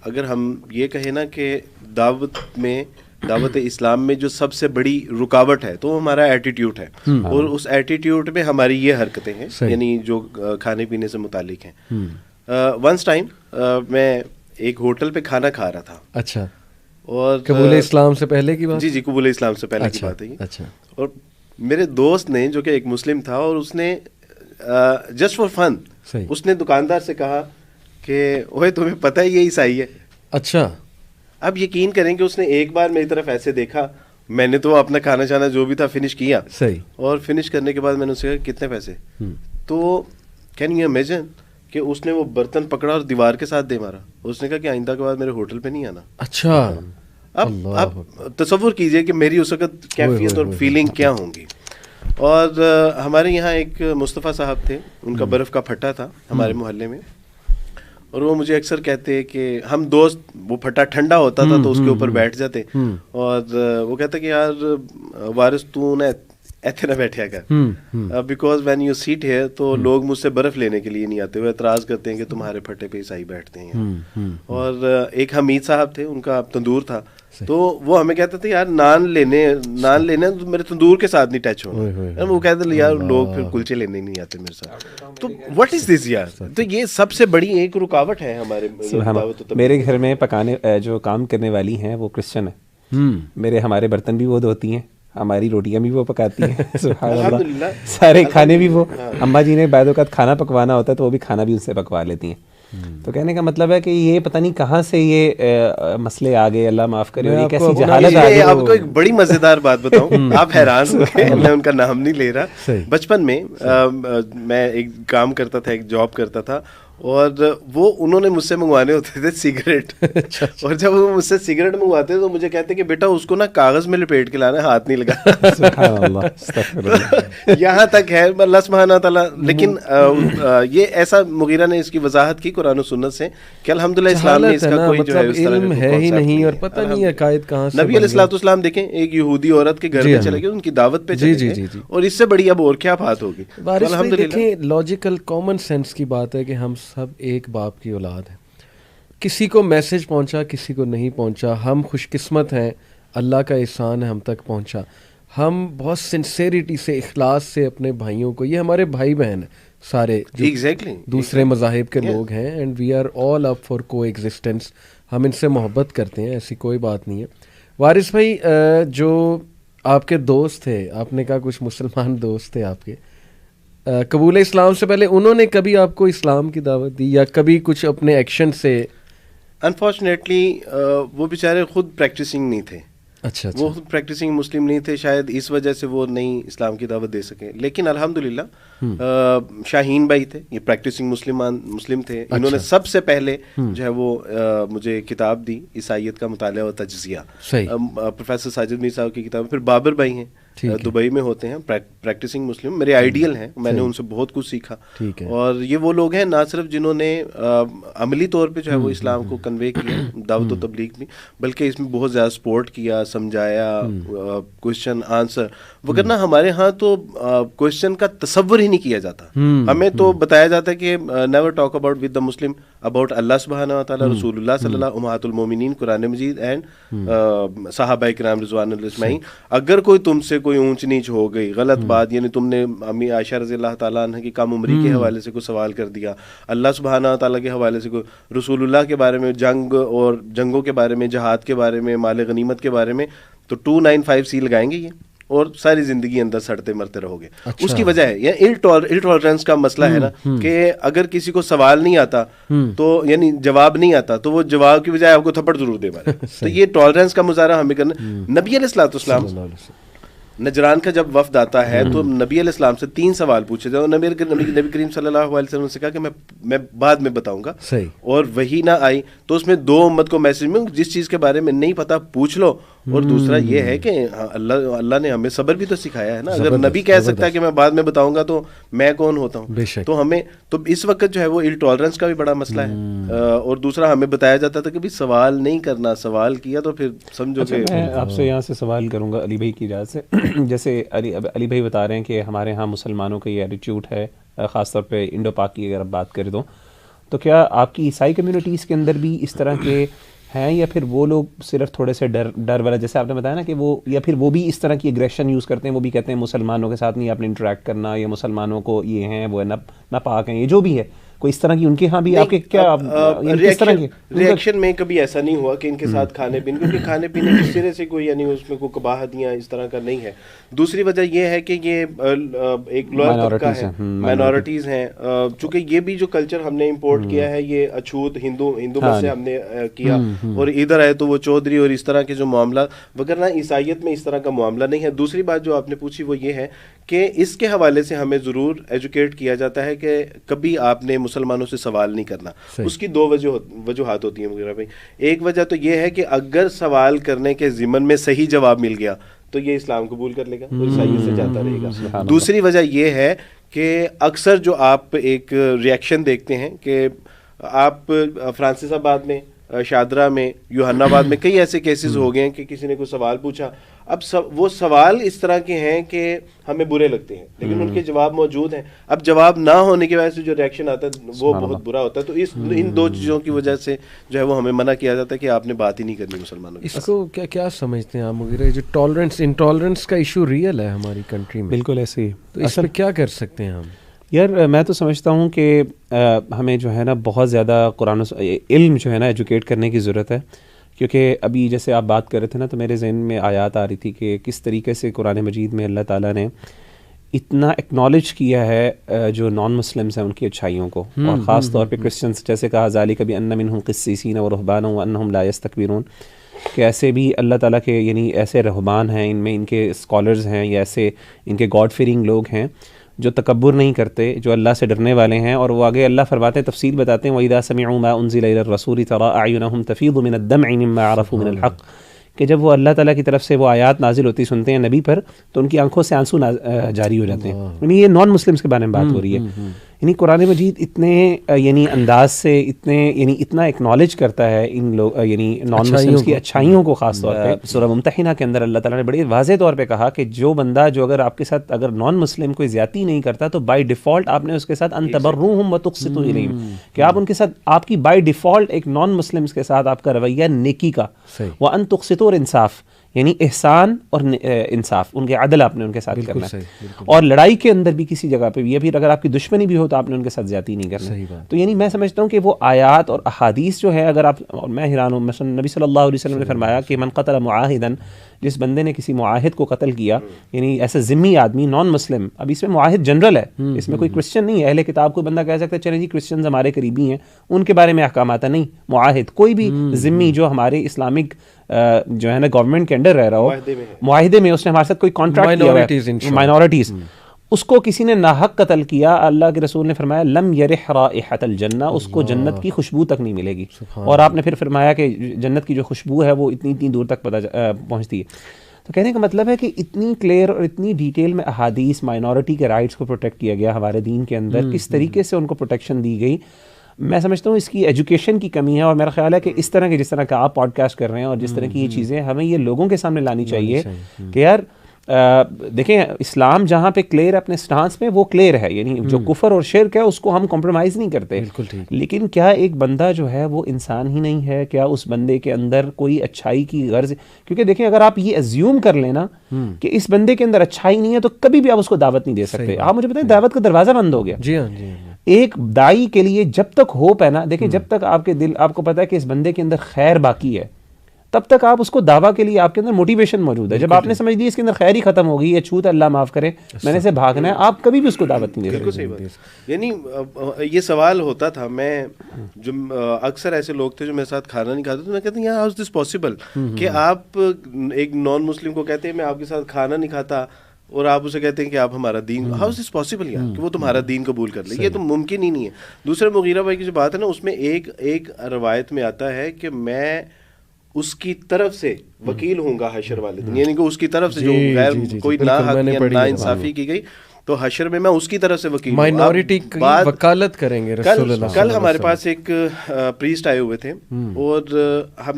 Speaker 2: اگر ہم یہ کہیں نا کہ دعوت اسلام میں جو سب سے بڑی رکاوٹ ہے تو ہمارا ایٹیٹیوڈ ہے, اور اس ایٹیٹیوڈ میں ہماری یہ حرکتیں ہیں, یعنی جو کھانے پینے سے متعلق ہیں. ونس ٹائم میں ایک ہوٹل پہ کھانا کھا رہا تھا.
Speaker 1: اچھا.
Speaker 2: اور
Speaker 1: قبول اسلام سے پہلے کی بات؟
Speaker 2: جی قبول اسلام سے پہلے کی بات ہے.
Speaker 1: اچھا.
Speaker 2: اور میرے دوست نے جو کہ ایک مسلم تھا, اور اس نے جسٹ فار فن اس نے دکاندار سے کہا کہ اوے تمہیں پتہ ہے یہ عیسائی ہے.
Speaker 1: اچھا.
Speaker 2: اب یقین کریں کہ اس نے ایک بار میری طرف ایسے دیکھا, میں نے تو اپنا کھانا شانا جو بھی تھا فنش کیا,
Speaker 1: صحیح, اور
Speaker 2: فنش کرنے کے بعد میں نے اسے کہا کتنے پیسے, تو کین یو امیجن کہ اس نے وہ برتن پکڑا اور دیوار کے ساتھ دے مارا. اس نے کہا کہ آئندہ کے بعد میرے ہوٹل پہ نہیں آنا.
Speaker 1: اچھا,
Speaker 2: اب تصور کیجئے کہ میری اس وقت کیفیت اور فیلنگ کیا ہوں گی. اور ہمارے یہاں ایک مصطفیٰ صاحب تھے, ان کا برف کا پھٹا تھا ہمارے محلے میں, اور وہ مجھے اکثر کہتے کہ ہم دوست, وہ پھٹا ٹھنڈا ہوتا تھا تو اس کے اوپر بیٹھ جاتے, اور وہ کہتے کہ یار وارث تو نہ ایتھے نہ بیٹھیا کر, because when you sit here تو لوگ مجھ سے برف لینے کے لیے نہیں آتے, وہ اعتراض کرتے ہیں کہ تمہارے پھٹے پہ عیسائی بیٹھتے ہیں. اور ایک حمید صاحب تھے, ان کا تندور تھا, تو وہ ہمیں کہتے تھے یار نان لینے میرے تندور کے ساتھ نہیں ٹچ ہونا. وہ کہتے تھے یار لوگ پھر کلچے لینے نہیں آتے میرے ساتھ. تو واٹ از دس یار, تو یہ سب سے بڑی ایک رکاوٹ ہے ہمارے.
Speaker 3: میرے گھر میں پکانے جو کام کرنے والی ہیں وہ کرسچن ہیں, ہمارے برتن بھی وہ دھوتی ہیں, ہماری روٹیاں بھی وہ پکاتی ہیں, سبحان اللہ, سارے کھانے بھی وہ. اماں جی نے بعض اوقات کھانا پکوانا ہوتا ہے تو وہ بھی کھانا بھی ان سے پکوا لیتی ہیں. تو کہنے کا مطلب ہے کہ یہ پتہ نہیں کہاں سے یہ مسئلے آ گئے, اللہ معاف کرے, اور یہ کیسی جہالت آ گئی.
Speaker 2: آپ کو ایک بڑی مزیدار بات بتاؤں, آپ حیران ہو گئے, میں ان کا نام نہیں لے رہا. بچپن میں میں ایک کام کرتا تھا, ایک جاب کرتا تھا, اور وہ انہوں نے مجھ سے منگوانے ہوتے تھے سگریٹ, اور جب وہ مجھ سے سگریٹ منگواتے تو مجھے کہتے کہ بیٹا اس کو نا کاغذ میں لپیٹ کے لانا, ہاتھ نہیں لگانا. یہاں تک ہے اللہ سبحانہ تعالیٰ. لیکن یہ ایسا مغیرہ نے اس کی وضاحت کی قرآن و سنت سے کہ الحمدللہ اسلام میں اس کا کوئی جو ہے
Speaker 1: علم ہے ہی نہیں, اور پتہ نہیں عقائد کہاں سے.
Speaker 2: نبی علیہ الصلوۃ والسلام دیکھیں ایک یہودی عورت کے گھر پہ چلے گئے, ان کی دعوت پہ چلے گئے, اور اس سے بڑی اب اور کیا بات ہوگی.
Speaker 1: دیکھیں لاجیکل کامن سینس کی بات ہے کہ ہم سب ایک باپ کی اولاد ہیں. کسی کو میسج پہنچا, کسی کو نہیں پہنچا, ہم خوش قسمت ہیں, اللہ کا احسان ہے ہم تک پہنچا. ہم بہت سنسیریٹی سے, اخلاص سے اپنے بھائیوں کو, یہ ہمارے بھائی بہن ہیں سارے, دوسرے مذاہب کے لوگ ہیں, and we are all up for coexistence. ہم ان سے محبت کرتے ہیں, ایسی کوئی بات نہیں ہے. وارث بھائی, جو آپ کے دوست تھے, آپ نے کہا کچھ مسلمان دوست تھے آپ کے, قبول اسلام سے پہلے انہوں نے کبھی آپ کو اسلام کی دعوت دی, یا کبھی کچھ اپنے ایکشن سے؟
Speaker 2: انفارچونیٹلی وہ بیچارے خود پریکٹسنگ نہیں تھے.
Speaker 1: اچھا,
Speaker 2: وہ خود پریکٹسنگ مسلم نہیں تھے, شاید اس وجہ سے وہ نہیں اسلام کی دعوت دے سکے. لیکن الحمدللہ شاہین بھائی تھے, یہ پریکٹسنگ مسلم تھے, انہوں نے سب سے پہلے جو ہے وہ مجھے کتاب دی, عیسائیت کا مطالعہ و تجزیہ, پروفیسر ساجد میر صاحب کی کتاب. پھر بابر بھائی ہیں, دبئی میں ہوتے ہیں, پریکٹسنگ مسلم, میرے آئیڈیل ہیں, میں نے ان سے بہت کچھ سیکھا. اور یہ وہ لوگ ہیں نہ صرف جنہوں نے عملی طور پہ جو ہے وہ اسلام کو کنوے کیا, دعوت و تبلیغ بھی, بلکہ اس میں بہت زیادہ سپورٹ کیا, سمجھایا, کوشچن آنسر. وگرنہ ہمارے ہاں تو کوشچن کا تصور ہی نہیں کیا جاتا. ہمیں تو بتایا جاتا ہے کہ never talk about with the Muslim about اللہ سبحانہ و تعالیٰ, رسول اللہ صلی اللہ, امہات المومنین, قرآن مجید, اینڈ صحابہ کرام رضوان اللہ اجمعین. اگر کوئی تم سے کوئی اونچ نیچ ہو گئی, غلط بات, یعنی تم نے امی عائشہ رضی اللہ تعالیٰ عنہ کی کم عمری کے حوالے سے کوئی سوال کر دیا, اللہ سبحانہ تعالیٰ کے حوالے سے کوئی, رسول اللہ کے بارے میں, جنگ اور جنگوں کے بارے میں, جہاد کے بارے میں, مال غنیمت کے بارے میں, تو 295C لگائیں گے یہ, اور ساری زندگی اندر سڑتے مرتے رہو گے. اس کی وجہ ہے یہ الٹالرنس کا مسئلہ ہے نا, کہ اگر کسی کو سوال نہیں آتا تو یعنی جواب نہیں آتا تو وہ جواب کی بجائے آپ کو تھپڑ ضرور دے مارے. تو یہ ٹالرنس کا مظاہرہ ہمیں کرنا. نبی علیہ الصلوۃ والسلام نجران کا جب وفد آتا ہے تو نبی علیہ السلام سے 3 سوال پوچھے جائے, نبی کریم صلی اللہ علیہ وسلم سے کہا کہ میں بعد میں بتاؤں گا, اور وہی نہ آئی تو اس میں 2 امت کو میسج میں, جس چیز کے بارے میں نہیں پتا پوچھ لو, اور دوسرا یہ ہے کہ اللہ نے ہمیں صبر بھی تو سکھایا ہے نا. اگر نبی کہہ سکتا ہے کہ میں بعد میں بتاؤں گا تو میں کون ہوتا ہوں. تو ہمیں تو اس وقت جو ہے وہ الٹالرنس کا بھی بڑا مسئلہ ہے. اور دوسرا ہمیں بتایا جاتا تھا کہ بھی سوال نہیں کرنا, سوال کیا تو پھر سمجھو کہ.
Speaker 3: میں آپ سے یہاں سے سوال کروں گا علی بھائی کی اجازت سے. جیسے علی بھائی بتا رہے ہیں کہ ہمارے ہاں مسلمانوں کا یہ ایٹیٹیوڈ ہے, خاص طور پہ انڈو پاک کی اگر آپ بات کریں تو کیا آپ کی عیسائی کمیونٹیز کے اندر بھی اس طرح کے ہیں, یا پھر وہ لوگ صرف تھوڑے سے ڈر والا, جیسے آپ نے بتایا نا کہ وہ, یا پھر وہ بھی اس طرح کی اگریشن یوز کرتے ہیں, وہ بھی کہتے ہیں مسلمانوں کے ساتھ نہیں آپ نے انٹریکٹ کرنا, یا مسلمانوں کو یہ ہیں وہ ناپاک ہیں, یہ جو بھی ہے, کوئی اس طرح کی ان کے ہاں بھی آپ کے کیا
Speaker 2: ریئیکشن میں کبھی ایسا نہیں ہوا کہ ان کے ساتھ کھانے پینے، کیونکہ کھانے پینے کے سرے سے کوئی یعنی اس میں کوئی قباحتیاں اس طرح کا نہیں ہے. دوسری وجہ یہ ہے کہ یہ ایک لوئر طبقہ ہے، مائنورٹیز ہیں، چونکہ یہ بھی جو کلچر ہم نے امپورٹ کیا ہے یہ اچھوت ہندو سے ہم نے کیا، اور ادھر آئے تو وہ چودھری اور اس طرح کے جو معاملات، وگرنہ عیسائیت میں اس طرح کا معاملہ نہیں ہے. دوسری بات جو آپ نے پوچھی وہ یہ ہے کہ اس کے حوالے سے ہمیں ضرور ایجوکیٹ کیا جاتا ہے کہ کبھی آپ نے مسلمانوں سے سوال نہیں کرنا. اس کی دو وجوہات ہوتی ہیں مغیرہ بھائی. ایک وجہ تو یہ ہے کہ اگر سوال کرنے کے ضمن میں صحیح جواب مل گیا تو یہ اسلام قبول کر لے گا اور عیسائیت سے جاتا رہے گا. دوسری وجہ یہ ہے کہ اکثر جو آپ ایک ریئیکشن دیکھتے ہیں کہ آپ فرانسس آباد میں، شادرہ میں، یوحنا آباد میں کئی ایسے کیسز ہو گئے ہیں کہ کسی نے کوئی سوال پوچھا، اب وہ سوال اس طرح کے ہیں کہ ہمیں برے لگتے ہیں لیکن ان کے جواب موجود ہیں. اب جواب نہ ہونے کی وجہ سے جو ریئیکشن آتا ہے وہ بہت برا ہوتا ہے. تو ان دو چیزوں کی وجہ سے جو ہے وہ ہمیں منع کیا جاتا ہے کہ آپ نے بات ہی نہیں کرنی مسلمانوں کی.
Speaker 1: اس کو کیا سمجھتے ہیں آپ مغیرہ، جو ٹالرنس انٹالرنس کا ایشو ریئل ہے ہماری کنٹری میں؟
Speaker 3: بالکل ایسے ہی.
Speaker 1: تو اس پہ کیا کر سکتے ہیں ہم؟
Speaker 3: یار میں تو سمجھتا ہوں کہ ہمیں جو ہے نا بہت زیادہ قرآن علم جو ہے نا ایجوکیٹ کرنے کی ضرورت ہے. کیونکہ ابھی جیسے آپ بات کر رہے تھے نا تو میرے ذہن میں آیات آ رہی تھی کہ کس طریقے سے قرآن مجید میں اللہ تعالیٰ نے اتنا ایکنالج کیا ہے جو نان مسلمس ہیں ان کی اچھائیوں کو، اور خاص طور پہ کرسچنس، جیسے کہا ذالک بأن منہم قسیسین ورہبانا وانہم لا یستکبرون، کہ ایسے بھی اللہ تعالیٰ کے یعنی ایسے رہبان ہیں، ان میں ان کے اسکالرز ہیں یا ایسے ان کے گاڈ فیئرنگ لوگ ہیں جو تکبر نہیں کرتے، جو اللہ سے ڈرنے والے ہیں. اور وہ آگے اللہ فرماتے ہیں، تفصیل بتاتے ہیں، وَإِذَا سَمِعُوا مَا أُنزِلَ إِلَى الرَّسُولِ تَرَىٰ أَعْيُنَهُمْ تَفِيضُ مِنَ الدَّمْعِ مِمَّا عَرَفُوا مِنَ الْحَقِّ، کہ جب وہ اللہ تعالیٰ کی طرف سے وہ آیات نازل ہوتی سنتے ہیں نبی پر تو ان کی آنکھوں سے آنسو جاری ہو جاتے ہیں. یعنی یہ نان مسلمس کے بارے میں بات ہو رہی ہے. یعنی قرآن مجید اتنے یعنی انداز سے اتنا ایکنالج کرتا ہے ان لوگ یعنی نان مسلمس کی اچھائیوں کو. خاص طور پہ سورہ ممتحنہ کے اندر اللہ تعالیٰ نے بڑی واضح طور پہ کہا کہ جو بندہ جو اگر آپ کے ساتھ اگر نان مسلم کوئی زیادتی نہیں کرتا تو بائی ڈیفالٹ آپ نے اس کے ساتھ ان تبروہم وتقسطوا الیہم، کہ آپ ان کے ساتھ، آپ کی بائی ڈیفالٹ ایک نان مسلمس کے ساتھ آپ کا رویہ نیکی کا، وان تقسطوا، اور انصاف، یعنی احسان اور انصاف، ان کے عدل آپ نے ان کے ساتھ کرنا ہے. اور لڑائی کے اندر بھی کسی جگہ پہ بھی، یا پھر اگر آپ کی دشمنی بھی ہو تو آپ نے ان کے ساتھ زیادتی نہیں کرنا. تو یعنی میں سمجھتا ہوں کہ وہ آیات اور احادیث جو ہے، اگر آپ، اور میں حیران ہوں، مثلا نبی صلی اللہ علیہ وسلم نے فرمایا کہ من قتل معاہدن، جس بندے نے کسی معاہد کو قتل کیا، یعنی ایسا ذمی آدمی نان مسلم، اب اس میں معاہد جنرل ہے، اس میں کوئی کرسچن نہیں ہے. اہل کتاب کوئی بندہ کہہ سکتا ہے چلیں جی کرسچنز ہمارے قریبی ہیں ان کے بارے میں احکام آتا نہیں. معاہد کوئی بھی ذمی جو ہمارے اسلامک جو ہے نا گورنمنٹ کے انڈر رہ رہا ہو، معاہدے میں اس نے ہمارے ساتھ کوئی کانٹریکٹ کیا ہے، مائنورٹیز، اس کو کسی نے ناحق قتل کیا، اللہ کے رسول نے فرمایا لم یرح رائحۃ الجنہ، اس کو جنت کی خوشبو تک نہیں ملے گی. اور آپ نے پھر فرمایا کہ جنت کی جو خوشبو ہے وہ اتنی دور تک پہنچتی ہے. تو کہنے کا مطلب ہے کہ اتنی کلیئر اور اتنی ڈیٹیل میں احادیث مائنورٹی کے رائٹس کو پروٹیکٹ کیا گیا ہمارے دین کے اندر، کس طریقے سے ان کو پروٹیکشن دی گئی. میں سمجھتا ہوں اس کی ایجوکیشن کی کمی ہے، اور میرا خیال ہے کہ اس طرح کے، جس طرح کا آپ پوڈ کاسٹ کر رہے ہیں اور جس طرح کی یہ چیزیں ہمیں یہ لوگوں کے سامنے لانی چاہیے کہ یار دیکھیں اسلام جہاں پہ کلیئر اپنے سٹانس میں وہ کلیئر ہے، یعنی جو کفر اور شرک ہے اس کو ہم کمپرومائز نہیں کرتے. لیکن کیا ایک بندہ جو ہے وہ انسان ہی نہیں ہے؟ کیا اس بندے کے اندر کوئی اچھائی کی غرض؟ کیونکہ دیکھیں اگر آپ یہ ایزیوم کر لینا کہ اس بندے کے اندر اچھائی نہیں ہے تو کبھی بھی آپ اس کو دعوت نہیں دے سکتے. آپ مجھے بتائیں دعوت کا دروازہ بند ہو گیا.
Speaker 1: جی ہاں.
Speaker 3: ایک دائی کے لیے جب تک ہوپ ہے نا، دیکھیں جب تک آپ کے دل، آپ کو پتا ہے کہ اس بندے کے اندر خیر باقی ہے، تب تک آپ اس کو دعویٰ کے لیے آپ کے اندر موٹیویشن موجود ہے. جب آپ نے سمجھ لی اس کے اندر خیر ہی ختم ہو گئی، یہ چھوت اللہ معاف کرے، میں نے سے بھاگنا ہے، آپ کبھی بھی اس کو دعوت نہیں دے سکتے.
Speaker 2: صحیح بات. یعنی یہ سوال ہوتا تھا، میں جو اکثر ایسے لوگ تھے جو میرے ساتھ کھانا نہیں کھاتے تو میں کہتا ہوں ہاؤ از دس پاسبل کہ آپ ایک نان مسلم کو کہتے ہیں میں آپ کے ساتھ کھانا نہیں کھاتا اور آپ اسے کہتے ہیں کہ آپ ہمارا دین، ہاؤ از دس پاسبل یار کہ وہ تمہارا دین قبول کر لے؟ یہ تو ممکن ہی نہیں ہے. دوسرے مغیرہ بھائی کی جو بات ہے نا، اس میں ایک روایت میں آتا ہے کہ میں اس کی طرف سے وکیل ہوں گا حشر والے دن، یعنی کہ اس کی طرف سے جو غیر کوئی نا انصافی کی گئی تو حشر میں اس کی طرف سے وکیل،
Speaker 1: مائنورٹی کی وکالت کریں گے رسول اللہ.
Speaker 2: کل ہمارے پاس ایک پریسٹ آئے ہوئے تھے اور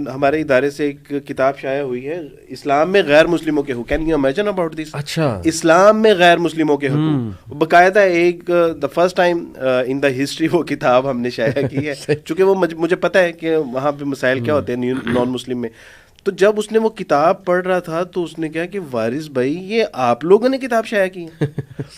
Speaker 2: ہمارے ادارے سے ایک کتاب شائع ہوئی ہے، اسلام میں غیر مسلموں کے حقوق. Can you imagine about this? اچھا، اسلام میں غیر مسلموں کے حقوق، باقاعدہ ایک the first time in the history وہ کتاب ہم نے شائع کی ہے. چونکہ وہ مجھے پتہ ہے کہ وہاں پہ مسائل کیا ہوتے ہیں نان مسلم میں. تو جب اس نے وہ کتاب پڑھ رہا تھا تو اس نے کہا کہ وارث بھائی یہ آپ لوگوں نے کتاب شائع کی ہے؟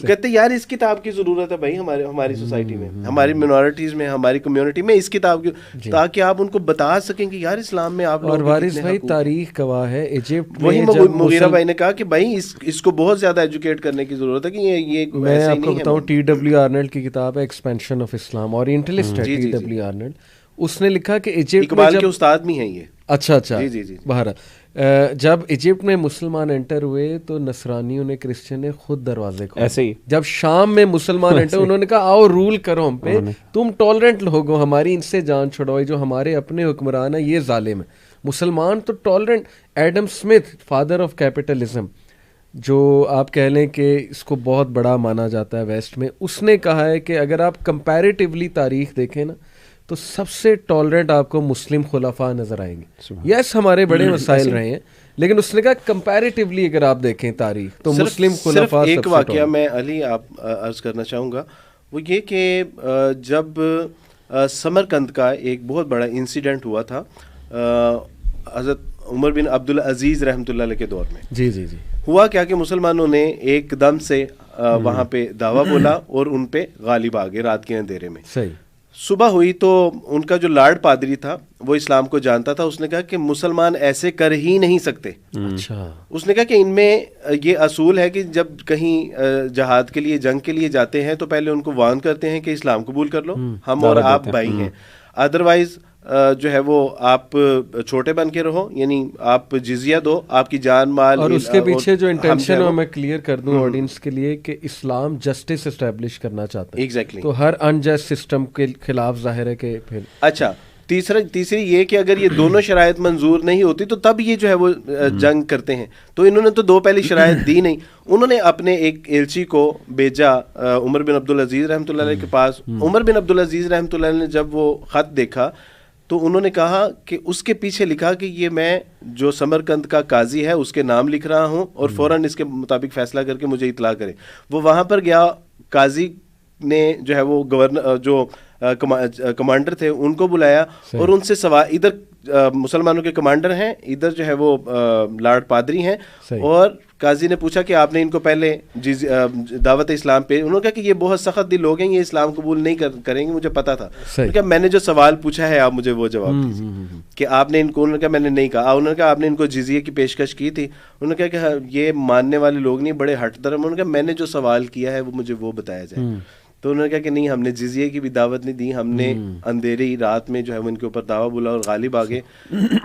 Speaker 2: کہتے یار اس کتاب کی ضرورت ہے بھائی ہماری سوسائٹی میں, ہماری منورٹیز میں, ہماری کمیونٹی میں اس کتاب کی, تاکہ آپ ان کو بتا سکیں کہ یار اسلام میں آپ لوگ.
Speaker 1: اور وارث بھائی تاریخ گواہ ہے ایجپٹ
Speaker 2: وہی مغیرہ بھائی نے کہا کہ بھائی اس کو بہت زیادہ ایجوکیٹ کرنے کی ضرورت ہے کہ یہ
Speaker 1: میں آپ کو بتاؤں TW آرنلڈ کی کتاب ہے ایکسپینشن آف اسلام, اورینٹلسٹ ہے TW آرنلڈ. اس نے لکھا کہ ایجپٹ
Speaker 2: اقبال کے استاد بھی ہیں یہ.
Speaker 1: اچھا بہرحال جب ایجپٹ میں مسلمان انٹر ہوئے تو نصرانیوں نے, کرسچن نے خود دروازے کھولے.
Speaker 3: ایسے ہی
Speaker 1: جب شام میں مسلمان انٹر, انہوں نے کہا آؤ رول کرو ہم پہ, تم ٹالرنٹ لوگ ہو, ہماری ان سے جان چھڑاؤ, جو ہمارے اپنے حکمران ہیں یہ ظالم ہے. مسلمان تو tolerant. Adam Smith, father of capitalism, جو آپ کہہ لیں کہ اس کو بہت بڑا مانا جاتا ہے ویسٹ میں, اس نے کہا ہے کہ اگر آپ کمپیریٹیولی تاریخ دیکھیں نا تو سب سے ٹالرنٹ آپ کو مسلم خلفاء نظر آئیں گے. یس ہمارے بڑے مسائل رہے ہیں, لیکن اس نے کہا کمپیریٹیولی اگر آپ دیکھیں تاریخ تو مسلم خلفاء.
Speaker 2: ایک واقعہ میں علی آپ عرض کرنا چاہوں گا, وہ یہ کہ جب سمرقند کا ایک بہت بڑا انسیڈنٹ ہوا تھا حضرت عمر بن عبدالعزیز رحمۃ اللہ علیہ کے دور میں.
Speaker 1: جی
Speaker 2: ہوا کیا کہ مسلمانوں نے ایک دم سے وہاں پہ دعویٰ بولا اور ان پہ غالب آ گئے رات کے اندھیرے میں. صبح ہوئی تو ان کا جو لارڈ پادری تھا وہ اسلام کو جانتا تھا. اس نے کہا کہ مسلمان ایسے کر ہی نہیں سکتے.
Speaker 1: اچھا.
Speaker 2: اس نے کہا کہ ان میں یہ اصول ہے کہ جب کہیں جہاد کے لیے, جنگ کے لیے جاتے ہیں تو پہلے ان کو وارن کرتے ہیں کہ اسلام قبول کر لو, ہم اور آپ بھائی ہیں, ادروائز جو ہے وہ آپ چھوٹے بن کے رہو, یعنی آپ جزیہ دو, آپ کی جان مال.
Speaker 1: اور اس کے پیچھے جو انٹینشن ہے میں کلیئر کر دوں آڈینس کے لیے کہ اسلام جسٹس اسٹیبلش کرنا چاہتا ہے.
Speaker 2: ایگزیکٹلی.
Speaker 1: تو ہر انجسٹ سسٹم کے خلاف ظاہر ہے کہ پھر
Speaker 2: اچھا. تیسری یہ کہ اگر یہ دونوں شرائط منظور نہیں ہوتی تو تب یہ جو ہے وہ جنگ کرتے ہیں. تو انہوں نے تو دو پہلی شرائط دی نہیں. انہوں نے اپنے ایک ایلچی کو بھیجا عمر بن عبدالعزیز رحمۃ اللہ علیہ کے پاس. عمر بن عبدالعزیز رحمۃ اللہ علیہ نے جب وہ خط دیکھا تو انہوں نے کہا کہ اس کے پیچھے لکھا کہ یہ میں جو سمرقند کا قاضی ہے اس کے نام لکھ رہا ہوں اور فوراً اس کے مطابق فیصلہ کر کے مجھے اطلاع کرے. وہ وہاں پر گیا, قاضی نے جو ہے وہ گورنر جو کمانڈر تھے ان کو بلایا اور ان سے سوال, ادھر مسلمانوں کے کمانڈر ہیں, ادھر جو ہے وہ لارڈ پادری ہیں, اور قاضی نے پوچھا کہ آپ نے ان کو پہلے دعوت اسلام پہ, انہوں نے کہا کہ یہ بہت سخت دل لوگ ہیں, یہ اسلام قبول نہیں کریں گے, مجھے پتا تھا. کہ میں نے جو سوال پوچھا ہے آپ مجھے وہ جواب دیجیے کہ آپ نے ان کو, انہوں نے کہا میں نے نہیں کہا. انہوں نے کہا آپ نے ان کو جزیے کی پیشکش کی تھی. انہوں نے کہا کہ یہ ماننے والے لوگ نہیں, بڑے ہٹ درم. انہوں نے کہا میں نے جو سوال کیا ہے وہ مجھے وہ بتایا جائے. تو انہوں نے کہا کہ نہیں, ہم نے جزیے کی بھی دعوت نہیں دی, ہم نے اندھیری رات میں جو ہے وہ ان کے اوپر دعویٰ بولا اور غالب آ گئے.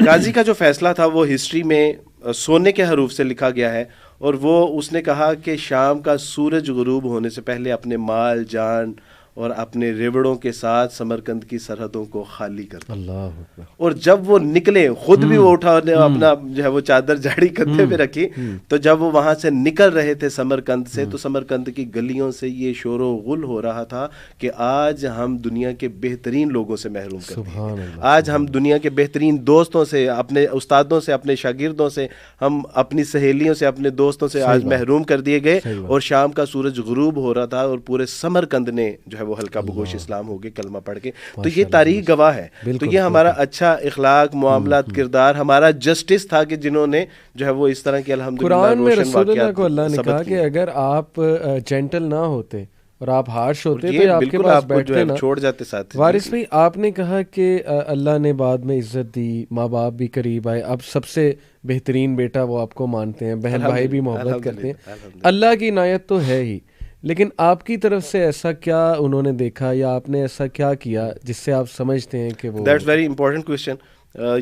Speaker 2: قاضی کا جو فیصلہ تھا وہ ہسٹری میں سونے کے حروف سے لکھا گیا ہے, اور وہ اس نے کہا کہ شام کا سورج غروب ہونے سے پہلے اپنے مال جان اور اپنے ریوڑوں کے ساتھ سمرقند کی سرحدوں کو خالی کر دیا.
Speaker 1: اللہ.
Speaker 2: اور جب وہ نکلے, خود بھی وہ اٹھا, اپنا جو ہے وہ چادر جاڑی کندھے پہ رکھی, تو جب وہ وہاں سے نکل رہے تھے سمرقند سے, تو سمرقند کی گلیوں سے یہ شور و غل ہو رہا تھا کہ آج ہم دنیا کے بہترین لوگوں سے محروم کر دیے گئے, آج ہم دنیا کے بہترین دوستوں سے, اپنے استادوں سے, اپنے شاگردوں سے, ہم اپنی سہیلیوں سے, اپنے دوستوں سے آج محروم کر دیے گئے. اور شام کا سورج غروب ہو رہا تھا اور پورے سمرقند نے جو ہے وہ ہلکا بگوش اسلام ہو گئے کلمہ پڑھ کے. تو یہ تاریخ گواہ ہے. تو یہ ہمارا اچھا اخلاق, معاملات, کردار, ہمارا جسٹس تھا کہ جنہوں نے جو ہے وہ اس طرح کی الحمدللہ
Speaker 1: قرآن میں رسول اللہ کو اللہ نے کہا کہ اگر آپ جینٹل نہ ہوتے اور آپ ہارش ہوتے تو آپ کے پاس بیٹھتے نا,
Speaker 2: چھوڑ جاتے ساتھ.
Speaker 1: وارث بھائی آپ نے کہا کہ اللہ نے بعد میں عزت دی, ماں باپ بھی قریب آئے, اب سب سے بہترین بیٹا وہ آپ کو مانتے ہیں, بہن بھائی بھی محبت کرتے ہیں. اللہ کی عنایت تو ہے ہی, لیکن آپ کی طرف سے ایسا کیا انہوں نے دیکھا یا آپ نے ایسا کیا کیا جس سے آپ سمجھتے ہیں کہ وہ.
Speaker 2: That's very important question.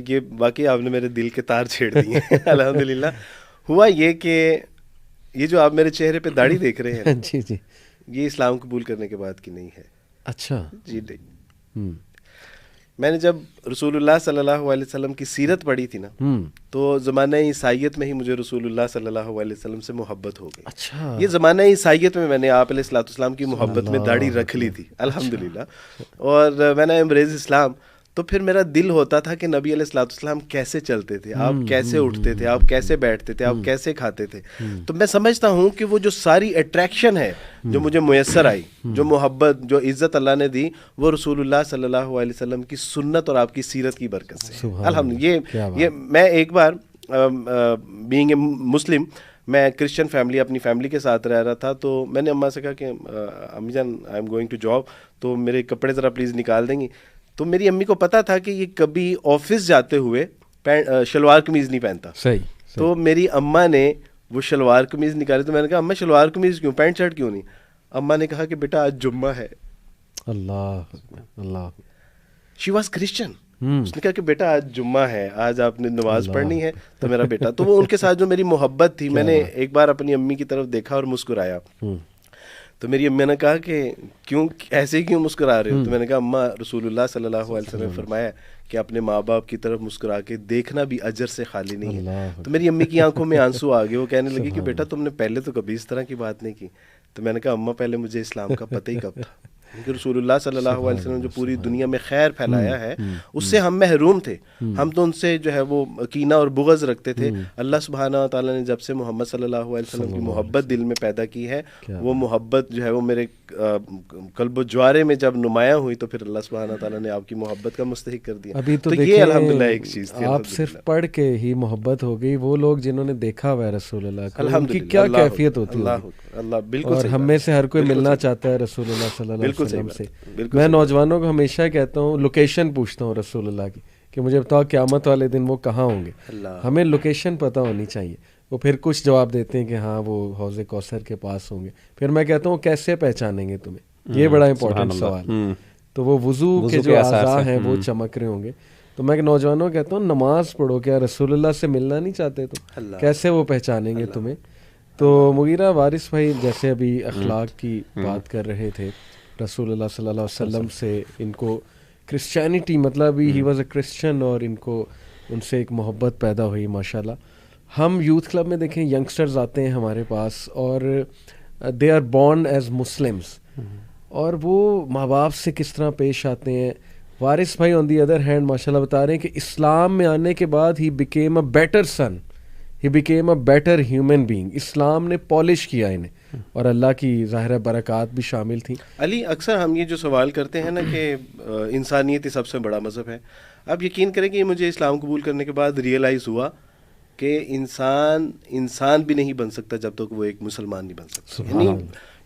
Speaker 2: یہ واقعی آپ نے میرے دل کے تار چھیڑ دیے. الحمدللہ. ہوا یہ کہ یہ جو آپ میرے چہرے پہ داڑھی دیکھ رہے ہیں,
Speaker 1: جی جی,
Speaker 2: یہ اسلام قبول کرنے کے بعد کی نہیں ہے.
Speaker 1: اچھا
Speaker 2: جی نہیں. میں نے جب رسول اللہ صلی اللہ علیہ وسلم کی سیرت پڑھی تھی نا, تو زمانہ عیسائیت میں ہی مجھے رسول اللہ صلی اللہ علیہ وسلم سے محبت ہو گئی.
Speaker 1: اچھا. یہ
Speaker 2: زمانہ عیسائیت میں نے آپ علیہ الصلوۃ والسلام کی محبت میں داڑھی رکھ لی تھی الحمدللہ. اور میں نے امبریز اسلام, تو پھر میرا دل ہوتا تھا کہ نبی علیہ الصلوۃ والسلام کیسے چلتے تھے, آپ کیسے اٹھتے تھے, آپ کیسے بیٹھتے تھے, آپ کیسے کھاتے تھے. تو میں سمجھتا ہوں کہ وہ جو ساری اٹریکشن ہے جو مجھے میسر آئی, جو محبت, جو عزت اللہ نے دی, وہ رسول اللہ صلی اللہ علیہ وسلم کی سنت اور آپ کی سیرت کی برکت سے. الحمدللہ. یہ میں ایک بار بینگ اے مسلم میں کرسچن فیملی اپنی فیملی کے ساتھ رہ رہا تھا, تو میں نے اماں سے کہا کہ امی جان I am going to job, تو میرے کپڑے ذرا پلیز نکال دیں گی. تو میری امی کو پتہ تھا کہ یہ کبھی آفس جاتے ہوئے شلوار قمیض نہیں پہنتا.
Speaker 1: صحیح.
Speaker 2: تو میری اماں نے وہ شلوار قمیض نکالی, تو میں نے کہا اماں شلوار قمیض کیوں, پینٹ شرٹ کیوں نہیں؟ اماں نے کہا کہ بیٹا آج جمعہ ہے.
Speaker 1: اللہ اللہ.
Speaker 2: She was Christian. اس نے کہا کہ بیٹا آج جمعہ ہے, آج آپ نے نماز پڑھنی ہے. تو میرا بیٹا, تو وہ ان کے ساتھ جو میری محبت تھی, میں نے ایک بار اپنی امی کی طرف دیکھا اور مسکرایا. تو میری امی نے کہا کہ کیوں ایسے ہی کیوں مسکرا رہے ہو؟ تو میں نے کہا اماں رسول اللہ صلی اللہ علیہ وسلم نے فرمایا کہ اپنے ماں باپ کی طرف مسکرا کے دیکھنا بھی اجر سے خالی نہیں ہے. تو میری امی کی آنکھوں میں آنسو آ گئے. وہ کہنے لگی کہ بیٹا تم نے پہلے تو کبھی اس طرح کی بات نہیں کی. تو میں نے کہا اماں پہلے مجھے اسلام کا پتہ ہی کب تھا, کہ رسول اللہ صلی اللہ علیہ وسلم جو پوری دنیا میں خیر پھیلایا ہے اس سے ہم محروم تھے. ہم تو ان سے جو ہے وہ کینہ اور بغض رکھتے تھے. اللہ سبحانہ و تعالیٰ نے جب سے محمد صلی اللہ علیہ وسلم کی محبت دل میں پیدا کی ہے, وہ محبت جو ہے وہ میرے قلب و جوارے میں جب نمایاں ہوئی, تو پھر اللہ سبحانہ و تعالیٰ نے آپ کی محبت کا مستحق کر دیا.
Speaker 1: ابھی تو
Speaker 2: یہ الحمدللہ ایک چیز تھی.
Speaker 1: آپ صرف پڑھ کے ہی محبت ہو گئی. وہ لوگ جنہوں نے دیکھا ہوا ہے رسول اللہ کو, ان کی کیا کیفیت ہوتی ہے.
Speaker 2: اللہ بالکل.
Speaker 1: اور ہم میں سے ہر کوئی ملنا چاہتا ہے رسول اللہ صلی اللہ علیہ وسلم سے. میں نوجوانوں کو ہمیشہ کہتا ہوں, لوکیشن پوچھتا ہوں رسول اللہ کی کہ مجھے بتاؤ قیامت والے دن وہ کہاں ہوں گے. ہمیں لوکیشن پتہ ہونی چاہیے. وہ پھر کچھ جواب دیتے ہیں کہ ہاں وہ حوض کوثر کے پاس ہوں گے. پھر میں کہتا ہوں کیسے پہچانیں گے تمہیں, یہ بڑا امپورٹنٹ سوال. تو وہ وضو کے جو اعضاء ہیں وہ چمک رہے ہوں گے. تو میں نوجوانوں کو کہتا ہوں نماز پڑھو, کیا رسول اللہ سے ملنا نہیں چاہتے تم, کیسے وہ پہچانیں گے تمہیں. تو مغیرہ وارث بھائی جیسے ابھی اخلاق کی بات کر رہے تھے, رسول اللہ صلی اللہ علیہ وسلم سے ان کو کرسچینٹی, مطلب ہی واز اے کرسچن, اور ان کو ان سے ایک محبت پیدا ہوئی ماشاءاللہ. ہم یوتھ کلب میں دیکھیں ینگسٹرز آتے ہیں ہمارے پاس, اور they are born as Muslims, اور وہ ماں باپ سے کس طرح پیش آتے ہیں. وارث بھائی آن دی ادر ہینڈ ماشاءاللہ بتا رہے ہیں کہ اسلام میں آنے کے بعد ہی became a better son, he became a better human being. اسلام نے پالش کیا انہیں, اور اللہ کی ظاہر برکات بھی شامل تھیں.
Speaker 2: علی, اکثر ہم یہ جو سوال کرتے ہیں نا کہ انسانیت ہی سب سے بڑا مذہب ہے, آپ یقین کریں کہ مجھے اسلام قبول کرنے کے بعد ریئلائز ہوا کہ انسان بھی نہیں بن سکتا جب تک وہ ایک مسلمان نہیں بن سکتا.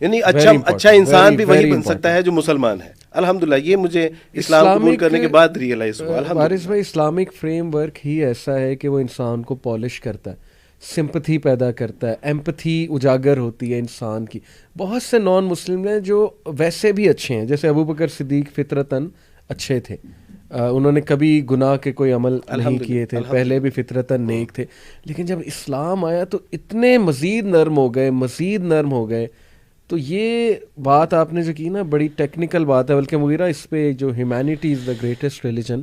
Speaker 2: یعنی اچھا انسان بھی وہی بن سکتا ہے جو مسلمان ہے. الحمدللہ یہ مجھے اسلام قبول کرنے کے بعد ریئلائز ہوا.
Speaker 1: وارث بھائی, اسلامک فریم ورک ہی ایسا ہے کہ وہ انسان کو پالش کرتا ہے, سمپتھی پیدا کرتا ہے, ایمپتھی اجاگر ہوتی ہے انسان کی. بہت سے نان مسلم ہیں جو ویسے بھی اچھے ہیں, جیسے ابو بکر صدیق فطرتاً اچھے تھے, انہوں نے کبھی گناہ کے کوئی عمل نہیں کیے تھے, پہلے بھی فطرتاً نیک تھے. لیکن جب اسلام آیا تو اتنے مزید نرم ہو گئے. تو یہ بات آپ نے جو کی نا بڑی ٹیکنیکل بات ہے, بلکہ مغیرہ اس پہ جو humanity is the greatest religion,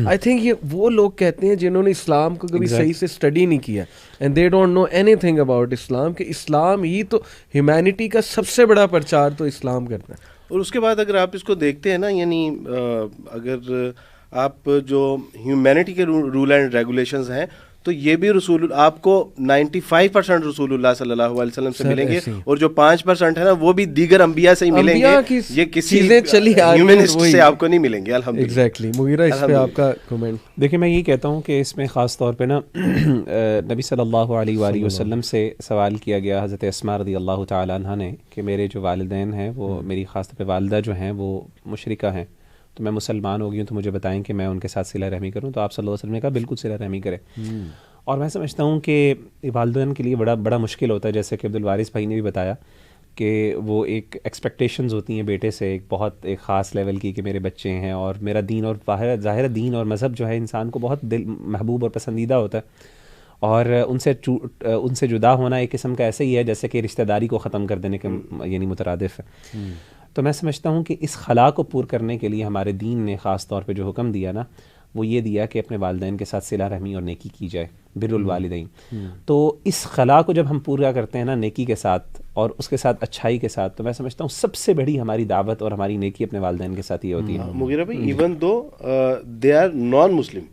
Speaker 1: I think یہ وہ لوگ کہتے ہیں جنہوں نے اسلام کو کبھی صحیح سے اسٹڈی نہیں کیا, and they don't know anything about اسلام, کہ اسلام ہی تو ہیومینٹی کا سب سے بڑا پرچار تو اسلام کرتا ہے.
Speaker 2: اور اس کے بعد اگر آپ اس کو دیکھتے ہیں نا, یعنی اگر آپ جو ہیومینٹی کے رول اینڈ ریگولیشنز ہیں, تو یہ بھی رسول آپ کو 95% رسول اللہ صلی اللہ علیہ وسلم سے ملیں گے, اور جو 5% ہے نا وہ بھی دیگر انبیاء سے ہی ملیں گے. یہ کسی ہیومنسٹ سے آپ کو نہیں ملیں گے. الحمدللہ.
Speaker 1: ایگزیکٹلی. مغیرہ اس پہ آپ کا کمنٹ.
Speaker 3: دیکھیں میں یہ کہتا ہوں کہ اس میں خاص طور پہ نا نبی صلی اللہ علیہ وآلہ وسلم سے سوال کیا گیا حضرت اسماء رضی اللہ تعالیٰ عنہ نے کہ میرے جو والدین ہیں وہ, میری خاص طور پہ والدہ جو ہیں وہ مشرکہ ہیں, تو میں مسلمان ہو گئی ہوں, تو مجھے بتائیں کہ میں ان کے ساتھ صلہ رحمی کروں. تو آپ صلی اللہ علیہ وسلم نے کہا بالکل صلہ رحمی کرے. اور میں سمجھتا ہوں کہ والدین کے لیے بڑا مشکل ہوتا ہے, جیسے کہ عبدالوارث بھائی نے بھی بتایا کہ وہ ایک ایکسپیکٹیشنز ہوتی ہیں بیٹے سے, ایک خاص لیول کی, کہ میرے بچے ہیں اور میرا دین, اور ظاہر دین اور مذہب جو ہے انسان کو بہت محبوب اور پسندیدہ ہوتا ہے, اور ان سے جدا ہونا ایک قسم کا ایسا ہی ہے جیسے کہ رشتہ داری کو ختم کر دینے کے یعنی مترادف ہے. تو میں سمجھتا ہوں کہ اس خلا کو پور کرنے کے لیے ہمارے دین نے خاص طور پہ جو حکم دیا نا, وہ یہ دیا کہ اپنے والدین کے ساتھ صلہ رحمی اور نیکی کی جائے, بر الوالدین. تو اس خلا کو جب ہم پورا کرتے ہیں نا نیکی کے ساتھ اور اس کے ساتھ اچھائی کے ساتھ, تو میں سمجھتا ہوں سب سے بڑی ہماری دعوت اور ہماری نیکی اپنے والدین کے ساتھ یہ ہوتی ہے.
Speaker 2: مغیرہ بھائی, even though they are non Muslim,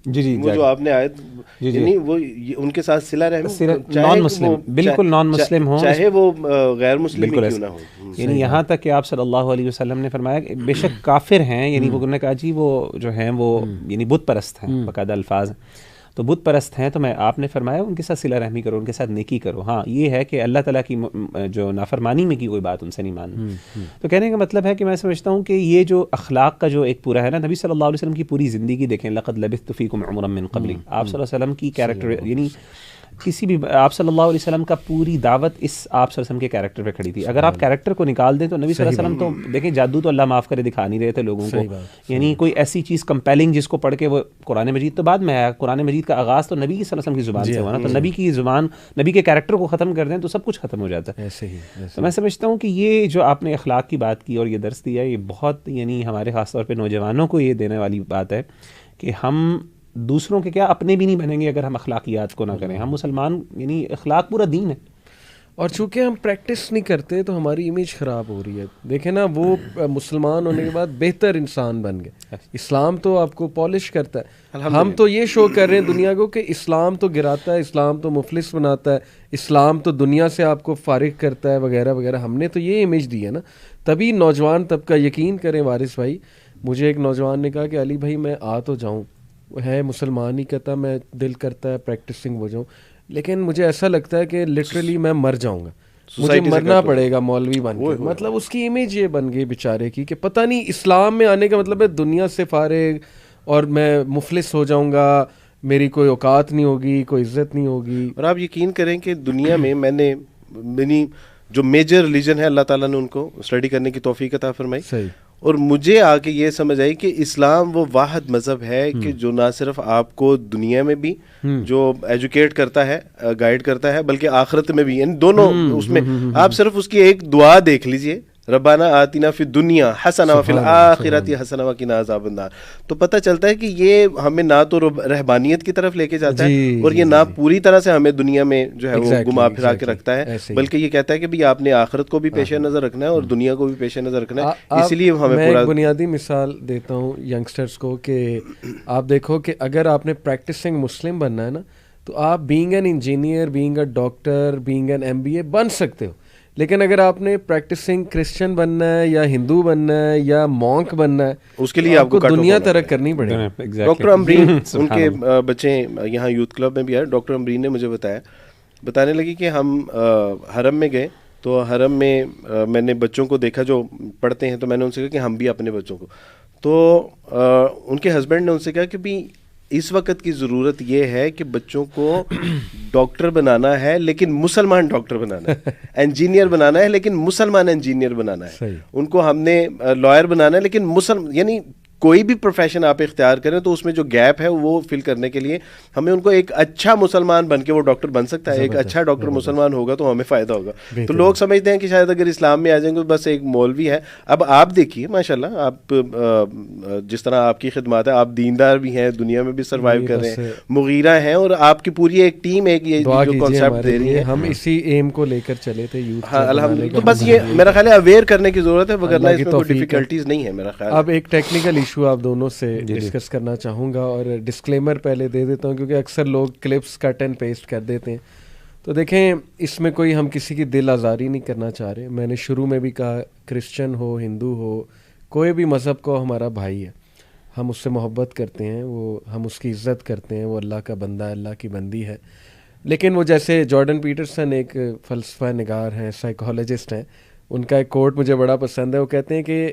Speaker 2: وہ جو آپ نے آیت, یعنی وہ ان کے ساتھ صلہ رحمی
Speaker 3: نان مسلم, بالکل نان مسلم ہوں,
Speaker 2: چاہے وہ غیر مسلم کیوں نہ ہو.
Speaker 3: یعنی یہاں تک کہ آپ صلی اللہ علیہ وسلم نے فرمایا کہ بے شک کافر ہیں, یعنی وہ نے کہا جی وہ جو ہیں وہ یعنی بت پرست ہیں, باقاعدہ الفاظ. تو بت پرست ہیں تو میں آپ نے فرمایا ان کے ساتھ صلہ رحمی کرو، ان کے ساتھ نیکی کرو. ہاں یہ ہے کہ اللہ تعالیٰ کی جو نافرمانی میں کی کوئی بات ان سے نہیں ماننا. تو کہنے کا مطلب ہے کہ میں سمجھتا ہوں کہ یہ جو اخلاق کا جو ایک پورا ہے نا، نبی صلی اللہ علیہ وسلم کی پوری زندگی دیکھیں، لقد لبثت فیکم عمرا من قبلی، آپ صلی اللہ علیہ وسلم کی کیریکٹر، یعنی کسی بھی آپ صلی اللہ علیہ وسلم کا پوری دعوت اس آپ صلی اللہ علیہ وسلم کے کیریکٹر پہ کھڑی تھی. اگر آپ کیریکٹر کو نکال دیں تو نبی صلی اللہ علیہ وسلم تو دیکھیں جادو تو اللہ معاف کرے دکھا نہیں رہے تھے لوگوں کو، یعنی کوئی ایسی چیز کمپیلنگ جس کو پڑھ کے وہ قرآن مجید تو بعد میں آیا، قرآن مجید کا آغاز تو نبی صلی اللہ علیہ وسلم کی زبان سے ہوا نا، تو نبی کی زبان، نبی کے کیریکٹر کو ختم کر دیں تو سب کچھ ختم ہو جاتا ہے. تو میں سمجھتا ہوں کہ یہ جو آپ نے اخلاق کی بات کی اور یہ درس دیا، یہ بہت یعنی ہمارے خاص طور پہ نوجوانوں کو یہ دینے والی بات ہے کہ ہم دوسروں کے کیا اپنے بھی نہیں بنیں گے اگر ہم اخلاقیات کو نہ کریں. ہم مسلمان، یعنی اخلاق پورا دین ہے،
Speaker 1: اور چونکہ ہم پریکٹس نہیں کرتے تو ہماری امیج خراب ہو رہی ہے. دیکھیں نا، وہ مسلمان ہونے کے بعد بہتر انسان بن گئے. اسلام تو آپ کو پالش کرتا ہے، ہم تو یہ شو کر رہے ہیں دنیا کو کہ اسلام تو گراتا ہے، اسلام تو مفلس بناتا ہے، اسلام تو دنیا سے آپ کو فارغ کرتا ہے وغیرہ وغیرہ. ہم نے تو یہ امیج دی ہے نا. تبھی نوجوان طبقہ، یقین کریں وارث بھائی، مجھے ایک نوجوان نے کہا کہ علی بھائی میں آ تو جاؤں، ہے مسلمان ہی کہتا، میں دل کرتا ہے پریکٹسنگ ہو جاؤں، لیکن مجھے ایسا لگتا ہے کہ لٹرلی میں مر جاؤں گا، مجھے مرنا پڑے گا مولوی بن کے. مطلب اس کی امیج یہ بن گئی بیچارے کی کہ پتہ نہیں اسلام میں آنے کا مطلب ہے دنیا سے فارغ، اور میں مفلس ہو جاؤں گا، میری کوئی اوقات نہیں ہوگی، کوئی عزت نہیں ہوگی.
Speaker 2: اور آپ یقین کریں کہ دنیا میں نے جو میجر ریلیجن ہے اللہ تعالیٰ نے ان کو اسٹڈی کرنے کی توفیق عطا فرمائی.
Speaker 1: صحیح.
Speaker 2: اور مجھے آ کے یہ سمجھ آئی کہ اسلام وہ واحد مذہب ہے کہ جو نہ صرف آپ کو دنیا میں بھی جو ایجوکیٹ کرتا ہے، گائیڈ کرتا ہے، بلکہ آخرت میں بھی، ان دونوں اس میں آپ صرف اس کی ایک دعا دیکھ لیجئے، ربنا آتنا فی الدنیا حسنہ وفی الآخرۃ حسنہ وقنا عذاب النار. تو پتہ چلتا ہے کہ یہ ہمیں نہ تو رہبانیت کی طرف لے کے جاتا ہے، اور یہ نہ پوری طرح سے ہمیں دنیا میں جو ہے وہ گما پھرا کے رکھتا ہے، بلکہ یہ کہتا ہے کہ بھی آپ نے آخرت کو بھی پیش نظر رکھنا ہے اور دنیا کو بھی پیش نظر رکھنا ہے. اسی لیے ہمیں
Speaker 1: میں ایک بنیادی مثال دیتا ہوں ینگسٹرز کو کہ آپ دیکھو کہ اگر آپ نے پریکٹسنگ مسلم بننا ہے نا، تو آپ being an engineer, being a doctor, being an MBA بن سکتے ہو. لیکن اگر آپ نے پریکٹسنگ کرسچن بننا ہے یا ہندو بننا ہے یا مونک بننا ہے،
Speaker 2: اس کے لیے آپ کو
Speaker 1: دنیا ترک کرنی پڑے گی.
Speaker 2: ڈاکٹر امرین، ان کے بچے یہاں یوتھ کلب میں بھی آئے، ڈاکٹر امرین نے مجھے بتانے لگی کہ ہم حرم میں گئے تو حرم میں میں نے بچوں کو دیکھا جو پڑھتے ہیں، تو میں نے ان سے کہا کہ ہم بھی اپنے بچوں کو، تو ان کے ہسبینڈ نے ان سے کہا کہ بھی اس وقت کی ضرورت یہ ہے کہ بچوں کو ڈاکٹر بنانا ہے لیکن مسلمان ڈاکٹر بنانا ہے، انجینئر بنانا ہے لیکن مسلمان انجینئر بنانا ہے. ان کو ہم نے لائر بنانا ہے لیکن یعنی کوئی بھی پروفیشن آپ اختیار کریں تو اس میں جو گیپ ہے وہ فل کرنے کے لیے ہمیں ان کو ایک اچھا مسلمان بن کے وہ ڈاکٹر بن سکتا ہے، ایک اچھا ڈاکٹر مسلمان ہوگا تو ہمیں فائدہ ہوگا. تو لوگ سمجھتے ہیں کہ شاید اگر اسلام میں آ جائیں گے بس ایک مولوی ہے. اب آپ دیکھیے ماشاءاللہ، آپ جس طرح آپ کی خدمات ہے، آپ دیندار بھی ہیں، دنیا میں بھی سروائیو کر رہے ہیں، مغیرہ ہیں، اور آپ کی پوری ایک ٹیم ایک یہ جو کانسیپٹ دے رہی ہے.
Speaker 1: ہم اسی ایم کو لے کر چلے تھے یوتھ.
Speaker 2: ہاں الحمدللہ. تو بس یہ میرا خیال ہے اویئر کرنے کی ضرورت ہے، وگرنہ اس میں کوئی ڈیفیکلٹیز نہیں ہے میرا خیال.
Speaker 1: اب ایک ٹیکنیکل ایشو آپ دونوں سے ڈسکس کرنا چاہوں گا، اور ڈسکلیمر پہلے دے دیتا ہوں کیونکہ اکثر لوگ کلپس کٹ اینڈ پیسٹ کر دیتے ہیں. تو دیکھیں، اس میں کوئی ہم کسی کی دل آزاری نہیں کرنا چاہ رہے. میں نے شروع میں بھی کہا، کرسچن ہو، ہندو ہو، کوئی بھی مذہب کو ہمارا بھائی ہے، ہم اس سے محبت کرتے ہیں، ہم اس کی عزت کرتے ہیں، وہ اللہ کا بندہ ہے، اللہ کی بندی ہے. لیکن وہ جیسے جارڈن پیٹرسن ایک فلسفہ نگار ہیں، سائیکالوجسٹ ہیں، ان کا ایک کوٹ مجھے بڑا پسند ہے. وہ کہتے ہیں کہ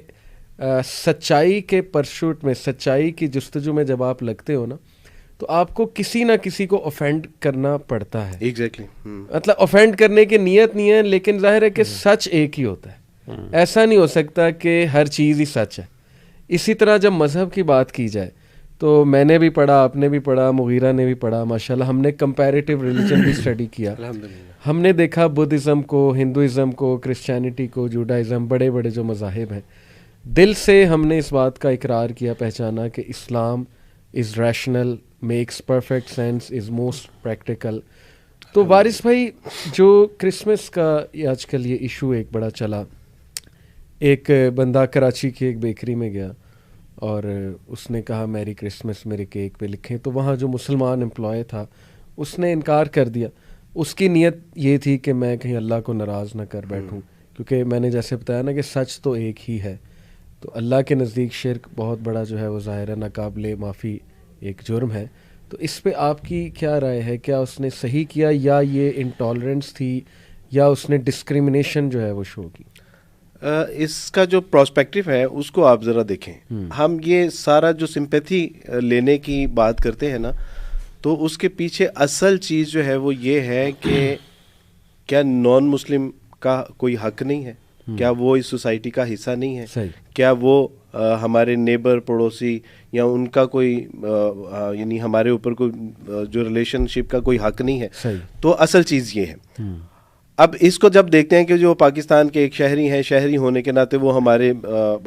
Speaker 1: سچائی کے پرسوٹ میں، سچائی کی جستجو میں جب آپ لگتے ہو نا، تو آپ کو کسی نہ کسی کو اوفینڈ کرنا پڑتا ہے.
Speaker 2: ایگزیکٹلی.
Speaker 1: مطلب اوفینڈ کرنے کی نیت نہیں ہے، لیکن ظاہر ہے کہ سچ ایک ہی ہوتا ہے. ایسا نہیں ہو سکتا کہ ہر چیز ہی سچ ہے. اسی طرح جب مذہب کی بات کی جائے تو میں نے بھی پڑھا، آپ نے بھی پڑھا، مغیرہ نے بھی پڑھا، ماشاءاللہ ہم نے کمپیریٹیو ریلیجن بھی اسٹڈی کیا. ہم نے دیکھا بدھزم کو، ہندوازم کو، کرسچینٹی کو، جوڈائزم، بڑے بڑے جو مذاہب ہیں، دل سے ہم نے اس بات کا اقرار کیا، پہچانا کہ اسلام is rational, makes perfect sense, is most practical. تو وارث بھائی، جو کرسمس کا آج کل یہ ایشو ایک بڑا چلا، ایک بندہ کراچی کی ایک بیکری میں گیا اور اس نے کہا میری کرسمس میرے کیک پہ لکھیں، تو وہاں جو مسلمان امپلائی تھا اس نے انکار کر دیا. اس کی نیت یہ تھی کہ میں کہیں اللہ کو ناراض نہ کر بیٹھوں، کیونکہ میں نے جیسے بتایا نا کہ سچ تو ایک ہی ہے. تو اللہ کے نزدیک شرک بہت بڑا جو ہے وہ ظاہر ہے ناقابل معافی ایک جرم ہے. تو اس پہ آپ کی کیا رائے ہے؟ کیا اس نے صحیح کیا یا یہ انٹالرنس تھی یا اس نے ڈسکریمنیشن جو ہے وہ شو کی؟
Speaker 2: اس کا جو پراسپیکٹو ہے اس کو آپ ذرا دیکھیں. ہم یہ سارا جو سمپیتھی لینے کی بات کرتے ہیں نا, تو اس کے پیچھے اصل چیز جو ہے وہ یہ ہے کہ کیا نان مسلم کا کوئی حق نہیں ہے؟ کیا وہ اس سوسائٹی کا حصہ نہیں ہے؟ کیا وہ ہمارے نیبر پڑوسی یا ان کا کوئی یعنی ہمارے اوپر کوئی جو ریلیشن شپ کا کوئی حق نہیں ہے؟ تو اصل چیز یہ ہے. اب اس کو جب دیکھتے ہیں کہ جو پاکستان کے ایک شہری ہیں, شہری ہونے کے ناطے وہ ہمارے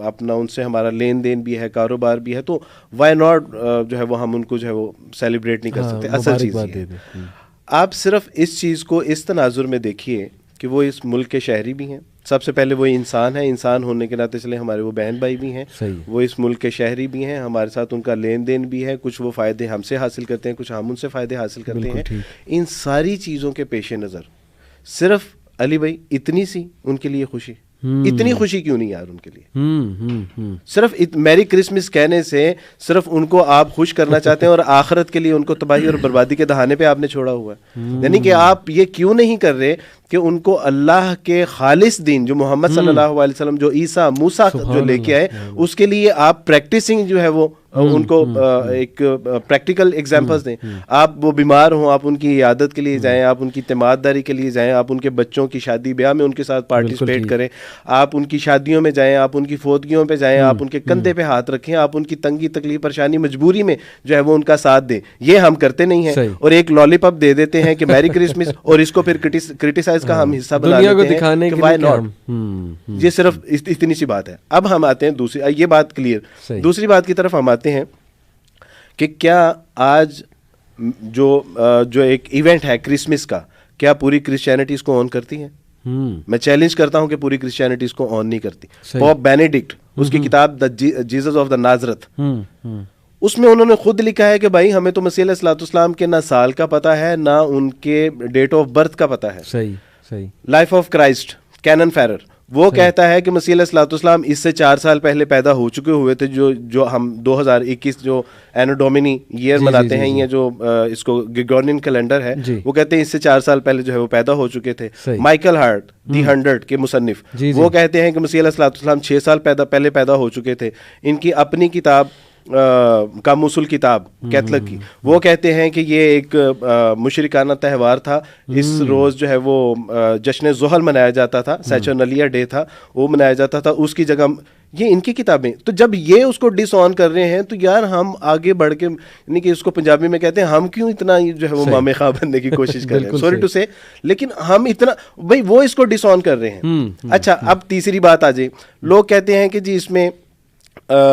Speaker 2: اپنا ان سے ہمارا لین دین بھی ہے, کاروبار بھی ہے, تو وائی ناٹ جو ہے وہ ہم ان کو جو ہے وہ سیلیبریٹ نہیں کر سکتے؟ اصل چیز یہ ہے. آپ صرف اس چیز کو اس تناظر میں دیکھیے کہ وہ اس ملک کے شہری بھی ہیں. سب سے پہلے وہ انسان ہیں, انسان ہونے کے ناطے چلے ہمارے وہ بہن بھائی بھی ہیں, وہ اس ملک کے شہری بھی ہیں, ہمارے ساتھ ان کا لین دین بھی ہے, کچھ وہ فائدے ہم سے حاصل کرتے ہیں, کچھ ہم ان سے فائدے حاصل کرتے ہیں. ان ساری چیزوں کے پیش نظر صرف علی بھائی اتنی سی ان کے لیے خوشی, اتنی خوشی کیوں نہیں یار ان کے لیے؟ صرف میری کرسمس کہنے سے صرف ان کو آپ خوش کرنا چاہتے ہیں اور آخرت کے لیے ان کو تباہی اور بربادی کے دہانے پہ آپ نے چھوڑا ہوا ہے. یعنی کہ آپ یہ کیوں نہیں کر رہے کہ ان کو اللہ کے خالص دین جو محمد صلی اللہ علیہ وسلم, جو عیسیٰ موسیٰ جو لے کے آئے, اس کے لیے آپ پریکٹسنگ جو ہے وہ ان کو ایک پریکٹیکل ایگزامپلس دیں. آپ وہ بیمار ہوں, آپ ان کی عیادت کے لیے جائیں, آپ ان کی تیمارداری کے لیے جائیں, آپ ان کے بچوں کی شادی بیاہ میں ان کے ساتھ پارٹیسپیٹ کریں, آپ ان کی شادیوں میں جائیں, آپ ان کی فوتگیوں پہ جائیں, آپ ان کے کندھے پہ ہاتھ رکھیں, آپ ان کی تنگی تکلیف پریشانی مجبوری میں جو ہے وہ ان کا ساتھ دیں. یہ ہم کرتے نہیں ہیں, اور ایک لالی پاپ دے دیتے ہیں کہ میری کرسمس, اور اس کو پھر کرٹیسائز کا ہم حصہ بنا لیتے ہیں کہ وائی ناٹ. یہ صرف اتنی سی بات ہے. اب ہم آتے ہیں دوسری, یہ بات کلیئر, دوسری بات کی طرف ہم آتے ہیں کہ کیا آج جو ایک ایونٹ ہے کرسمس کا, کیا پوری کرسچینٹی اس کو آن کرتی ہے؟ میں چیلنج کرتا ہوں کہ پوری کرسچینٹی اس کو آن نہیں کرتی. پوپ بینیڈکٹ, اس کی کتاب دا جیزس آف دا نازرت, اس میں انہوں نے خود لکھا ہے کہ بھائی ہمیں تو مسیح علیہ السلام کے نہ سال کا پتہ ہے, نہ ان کے ڈیٹ آف برتھ کا پتہ ہے. لائف آف کرائسٹ, کینن فیرر, وہ کہتا ہے کہ مسیح علیہ السلام اس سے 4 سال پہلے پیدا ہو چکے ہوئے تھے. جو ہم 2021 جو اینو ڈومینی ایئر مناتے ہیں, یہ جو اس کو گریگورین کیلنڈر ہے, وہ کہتے ہیں اس سے 4 سال پہلے جو ہے وہ پیدا ہو چکے تھے. مائیکل ہارٹ دی 100 کے مصنف, وہ کہتے ہیں کہ مسیح علیہ السلام 6 سال پہلے پیدا ہو چکے تھے. ان کی اپنی کتاب قاموس الکتاب کیتھلک کی, وہ کہتے ہیں کہ یہ ایک مشرکانہ تہوار تھا. اس روز جو ہے وہ جشن زحل منایا جاتا تھا, سیچرنلیا ڈے تھا, وہ منایا جاتا تھا. اس کی جگہ یہ ان کی کتابیں, تو جب یہ اس کو ڈس آن کر رہے ہیں تو یار ہم آگے بڑھ کے, یعنی کہ اس کو پنجابی میں کہتے ہیں, ہم کیوں اتنا جو ہے وہ مامے خواہ بننے کی کوشش کر رہے ہیں, سوری ٹو سے, لیکن ہم اتنا بھائی وہ اس کو ڈس آن کر رہے ہیں. اچھا, اب تیسری بات آ جائے. لوگ کہتے ہیں کہ جی اس میں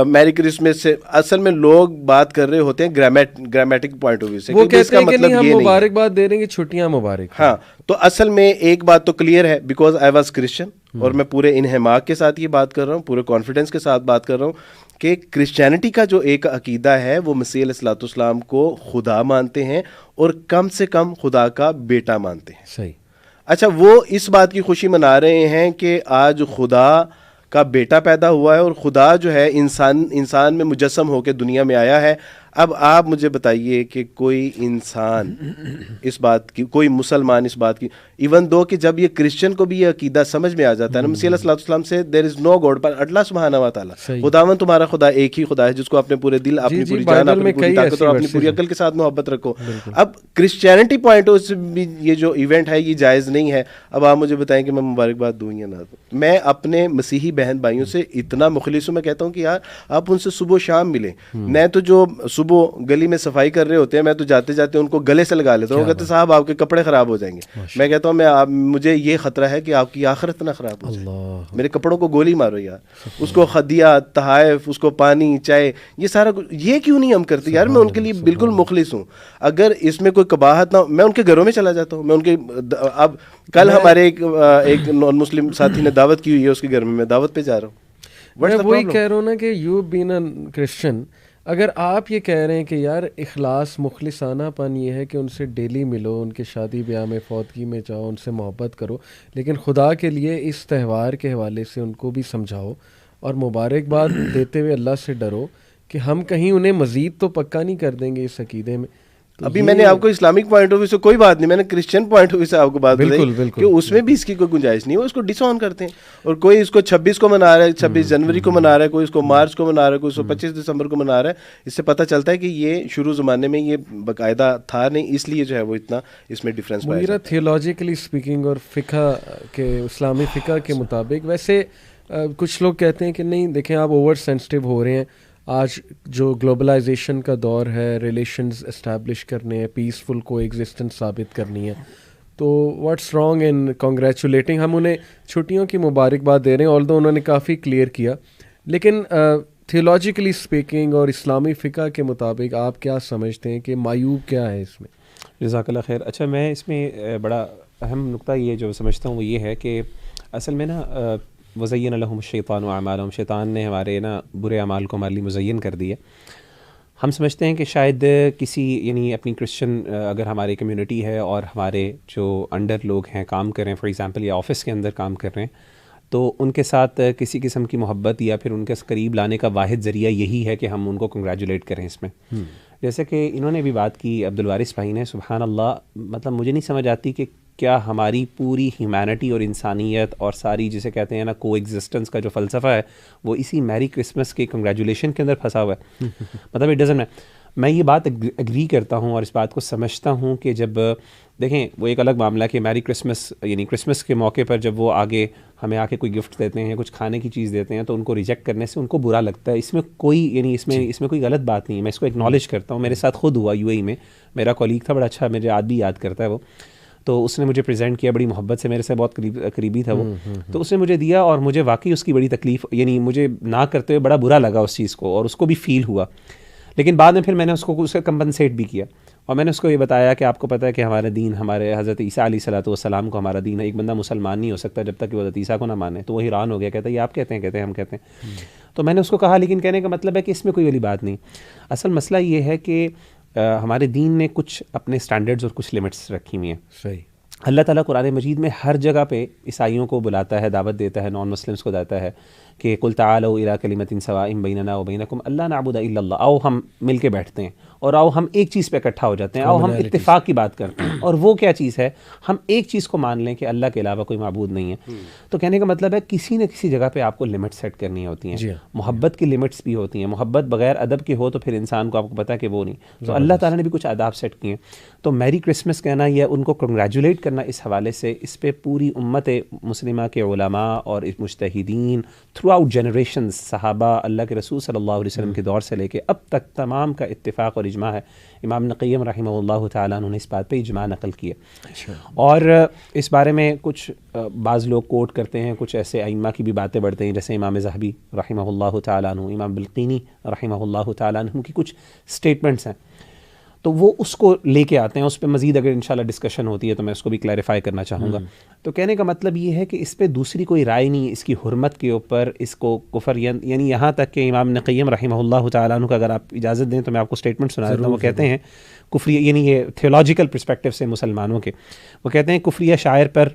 Speaker 2: میری کرسمس سے, اصل میں لوگ بات کر رہے ہوتے ہیں گرامیٹک پوائنٹ آف ویو سے,
Speaker 1: وہ کہتے ہیں کہ نہیں ہم مبارکباد دے رہے ہیں, چھٹیاں مبارک.
Speaker 2: ہاں, تو اصل میں ایک بات تو کلیئر ہے, بیکاز آئی واز کرسچن, اور میں پورے انہماک کے ساتھ یہ بات کر رہا ہوں, پورے کانفیڈنس کے ساتھ بات کر رہا ہوں کہ کرسچینٹی کا جو ایک عقیدہ ہے وہ مسیح علیہ السلام کو خدا مانتے ہیں, اور کم سے کم خدا کا بیٹا مانتے ہیں.
Speaker 1: صحیح.
Speaker 2: اچھا, وہ اس بات کی خوشی منا رہے ہیں کہ آج خدا کا بیٹا پیدا ہوا ہے, اور خدا جو ہے انسان میں مجسم ہو کے دنیا میں آیا ہے. اب آپ مجھے بتائیے کہ کوئی انسان اس بات کی, کوئی مسلمان اس بات کی, ایون دو کہ جب یہ کرسچن کو بھی یہ عقیدہ سمجھ میں آ جاتا ہے نا مسیح علیہ السلام سے, دیر از نو گاڈ پر اللہ سبحانہ و تعالیٰ, خداوند تمہارا خدا ایک ہی خدا ہے جس کو اپنے پورے دل, اپنی پوری جان, اپنی پوری طاقت اور اپنی پوری عقل کے ساتھ محبت رکھو. اب کرسچینٹی پوائنٹ سے بھی یہ جو ایونٹ ہے یہ جائز نہیں ہے. اب آپ مجھے بتائیں کہ میں مبارکباد دوں یا نہ دوں. میں اپنے مسیحی بہن بھائیوں سے اتنا مخلص ہوں, میں کہتا ہوں کہ یار آپ ان سے صبح و شام ملیں. میں تو جو صبح گلی میں صفائی کر رہے ہوتے ہیں, میں تو جاتے جاتے ان کو گلے سے لگا لیتا ہوں, وہ کہتے ہیں صاحب آپ کے کپڑے خراب ہو جائیں گے. میں کہتا ہوں مجھے یہ خطرہ ہے کہ آپ کی آخرت نہ خراب ہو جائے, میرے کپڑوں کو گولی مارو یار. اس کو خدیات, تحائف, اس کو پانی, چائے, یہ سارا کچھ یہ کیوں نہیں ہم کرتے یار. میں ان کے لیے بالکل مخلص ہوں. اگر اس میں کوئی قباحت نہ ہو, میں ان کے گھروں میں چلا جاتا ہوں. میں ان کے, اب کل ہمارے ایک نان مسلم ساتھی نے دعوت کی ہوئی ہے اس کے گھر میں دعوت پہ جا رہا ہوں.
Speaker 1: میں وہی کہہ رہا ہوں نا کہ یو بین اے کرسچن, اگر آپ یہ کہہ رہے ہیں کہ یار اخلاص مخلصانہ پن یہ ہے کہ ان سے ڈیلی ملو, ان کے شادی بیاہ میں, فوتگی میں جاؤ, ان سے محبت کرو, لیکن خدا کے لیے اس تہوار کے حوالے سے ان کو بھی سمجھاؤ اور مبارکباد دیتے ہوئے اللہ سے ڈرو کہ ہم کہیں انہیں مزید تو پکا نہیں کر دیں گے اس عقیدے میں.
Speaker 2: ابھی میں نے آپ کو اسلامک پوائنٹ آف ویو سے کوئی بات نہیں, میں نے کرسچن پوائنٹ آف ویو سے آپ کو بات بتائی کہ اس میں بھی اس کی کوئی گنجائش نہیں ہے, وہ اس کو ڈس آن کرتے ہیں. اور کوئی اس کو 26 کو منا رہا ہے, 26 جنوری کو منا رہا ہے, کوئی اس کو مارچ کو منا رہا ہے, کوئی اس کو 25 دسمبر کو منا رہا ہے. اس سے پتہ چلتا ہے کہ یہ شروع زمانے میں یہ باقاعدہ تھا نہیں, اس لیے جو ہے وہ اتنا اس میں ڈفرینس پایا جاتا ہے.
Speaker 1: تھیولوجیکلی اسپیکنگ اور فقہ کے, اسلامی فقہ کے مطابق ویسے کچھ لوگ کہتے ہیں کہ نہیں دیکھیں آپ اوور سینسٹیو ہو رہے ہیں, آج جو گلوبلائزیشن کا دور ہے, ریلیشنز اسٹیبلش کرنے ہیں, پیسفل کو ایگزسٹنس ثابت کرنی ہے, تو واٹس رانگ ان کنگریچولیٹنگ. ہم انہیں چھٹیوں کی مبارکباد دے رہے ہیں, آلدو انہوں نے کافی کلیئر کیا, لیکن تھیولوجیکلی اسپیکنگ اور اسلامی فقہ کے مطابق آپ کیا سمجھتے ہیں کہ معیوب کیا ہے اس میں؟
Speaker 3: جزاک اللہ خیر. اچھا, میں اس میں بڑا اہم نقطہ یہ جو سمجھتا ہوں وہ یہ ہے کہ اصل میں نا وزین لہم الشیطان اعمالہم, شیطان نے ہمارے نا برے اعمال کو ہمارے لیے مزین کر دیا. ہم سمجھتے ہیں کہ شاید کسی یعنی اپنی کرسچن اگر ہماری کمیونٹی ہے اور ہمارے جو انڈر لوگ ہیں کام کر رہے ہیں, فار ایگزامپل یا آفس کے اندر کام کر رہے ہیں, تو ان کے ساتھ کسی قسم کی محبت یا پھر ان کے قریب لانے کا واحد ذریعہ یہی ہے کہ ہم ان کو کنگریچولیٹ کریں اس میں. جیسے کہ انہوں نے بھی بات کی عبدالوارث بھائی نے, سبحان اللہ, مطلب مجھے نہیں سمجھ آتی کہ کیا ہماری پوری ہیومینٹی اور انسانیت اور ساری جسے کہتے ہیں نا کو ایگزسٹنس کا جو فلسفہ ہے وہ اسی میری کرسمس کے کنگریچولیشن کے اندر پھنسا ہوا ہے. مطلب اٹ ڈزنٹ, میں یہ بات اگری کرتا ہوں اور اس بات کو سمجھتا ہوں کہ جب دیکھیں وہ ایک الگ معاملہ ہے کہ میری کرسمس یعنی کرسمس کے موقع پر جب وہ آگے ہمیں آ کے کوئی گفٹ دیتے ہیں, کچھ کھانے کی چیز دیتے ہیں, تو ان کو ریجیکٹ کرنے سے ان کو برا لگتا ہے. اس میں کوئی یعنی اس میں کوئی غلط بات نہیں ہے, میں اس کو ایکنالج کرتا ہوں. میرے ساتھ خود ہوا UAE میں, میرا کولیگ تھا بڑا اچھا, مجھے آج بھی یاد کرتا ہے وہ, تو اس نے مجھے پریزنٹ کیا بڑی محبت سے, میرے سے بہت قریبی تھا وہ, تو اس نے مجھے دیا اور مجھے واقعی اس کی بڑی تکلیف یعنی مجھے نہ کرتے ہوئے بڑا برا لگا اس چیز کو, اور اس کو بھی فیل ہوا. لیکن بعد میں پھر میں نے اس کا کمپنسیٹ بھی کیا, اور میں نے اس کو یہ بتایا کہ آپ کو پتہ ہے کہ ہمارا دین, ہمارے حضرت عیسیٰ علیہ الصلوۃ والسلام کو ہمارا دین ہے, ایک بندہ مسلمان نہیں ہو سکتا جب تک کہ وہ حضرت عیسیٰ کو نہ مانے. تو وہ حیران ہو گیا, کہتا ہے یہ آپ کہتے ہیں؟ کہتے ہیں ہم کہتے ہیں. تو میں نے اس کو کہا لیکن کہنے کا مطلب ہے کہ اس میں کوئی والی بات نہیں. اصل مسئلہ یہ ہے کہ ہمارے دین نے کچھ اپنے سٹینڈرڈز اور کچھ لمٹس رکھی ہوئی ہیں.
Speaker 1: صحیح.
Speaker 3: اللہ تعالیٰ قرآن مجید میں ہر جگہ پہ عیسائیوں کو بلاتا ہے, دعوت دیتا ہے, نان مسلمس کو دیتا ہے کہ قل تعالوا الی کلمۃ سواء بیننا وبینکم الا نعبد الا اللہ, آؤ ہم مل کے بیٹھتے ہیں اور آؤ ہم ایک چیز پہ اکٹھا ہو جاتے ہیں, آؤ ہم اتفاق کی بات کرتے ہیں. اور وہ کیا چیز ہے, ہم ایک چیز کو مان لیں کہ اللہ کے علاوہ کوئی معبود نہیں ہے. تو کہنے کا مطلب ہے کسی نہ کسی جگہ پہ آپ کو لمٹ سیٹ کرنی ہوتی ہیں. محبت کی لمٹس بھی ہوتی ہیں, محبت بغیر ادب کی ہو تو پھر انسان کو آپ کو پتہ ہے کہ وہ نہیں. تو اللہ تعالیٰ نے بھی کچھ آداب سیٹ کیے ہیں. تو میری کرسمس کہنا یا ان کو کنگریچولیٹ کرنا اس حوالے سے, اس پہ پوری امت مسلمہ کے علماء اور مجتہدین تھرو آؤٹ جنریشنز, صحابہ, اللہ کے رسول صلی اللہ علیہ وسلم کے دور سے لے کے اب تک تمام کا اتفاق اور اجماع ہے. امام ابن قیم رحمہ اللہ تعالیٰ انہوں نے اس بات پہ اجماع نقل کیا. اور اس بارے میں کچھ بعض لوگ کوٹ کرتے ہیں, کچھ ایسے ائمہ کی بھی باتیں بڑھتے ہیں جیسے امام ذہبی رحمہ اللہ تعالیٰ عنہ, امام بلقینی رحمہ اللہ تعالیٰ عنہ کی کچھ سٹیٹمنٹس ہیں, تو وہ اس کو لے کے آتے ہیں. اس پہ مزید اگر انشاءاللہ ڈسکشن ہوتی ہے تو میں اس کو بھی کلیریفائی کرنا چاہوں گا. تو کہنے کا مطلب یہ ہے کہ اس پہ دوسری کوئی رائے نہیں, اس کی حرمت کے اوپر اس کو کفر یعنی یہاں تک کہ امام ابن قیم رحمہ اللہ تعالیٰ عنہ کا اگر آپ اجازت دیں تو میں آپ کو اسٹیٹمنٹ سنا دیتا ہوں. وہ کہتے ہیں کفری یعنی یہ تھیولوجیکل پرسپیکٹیو سے مسلمانوں کے, وہ کہتے ہیں کفریہ شاعر پر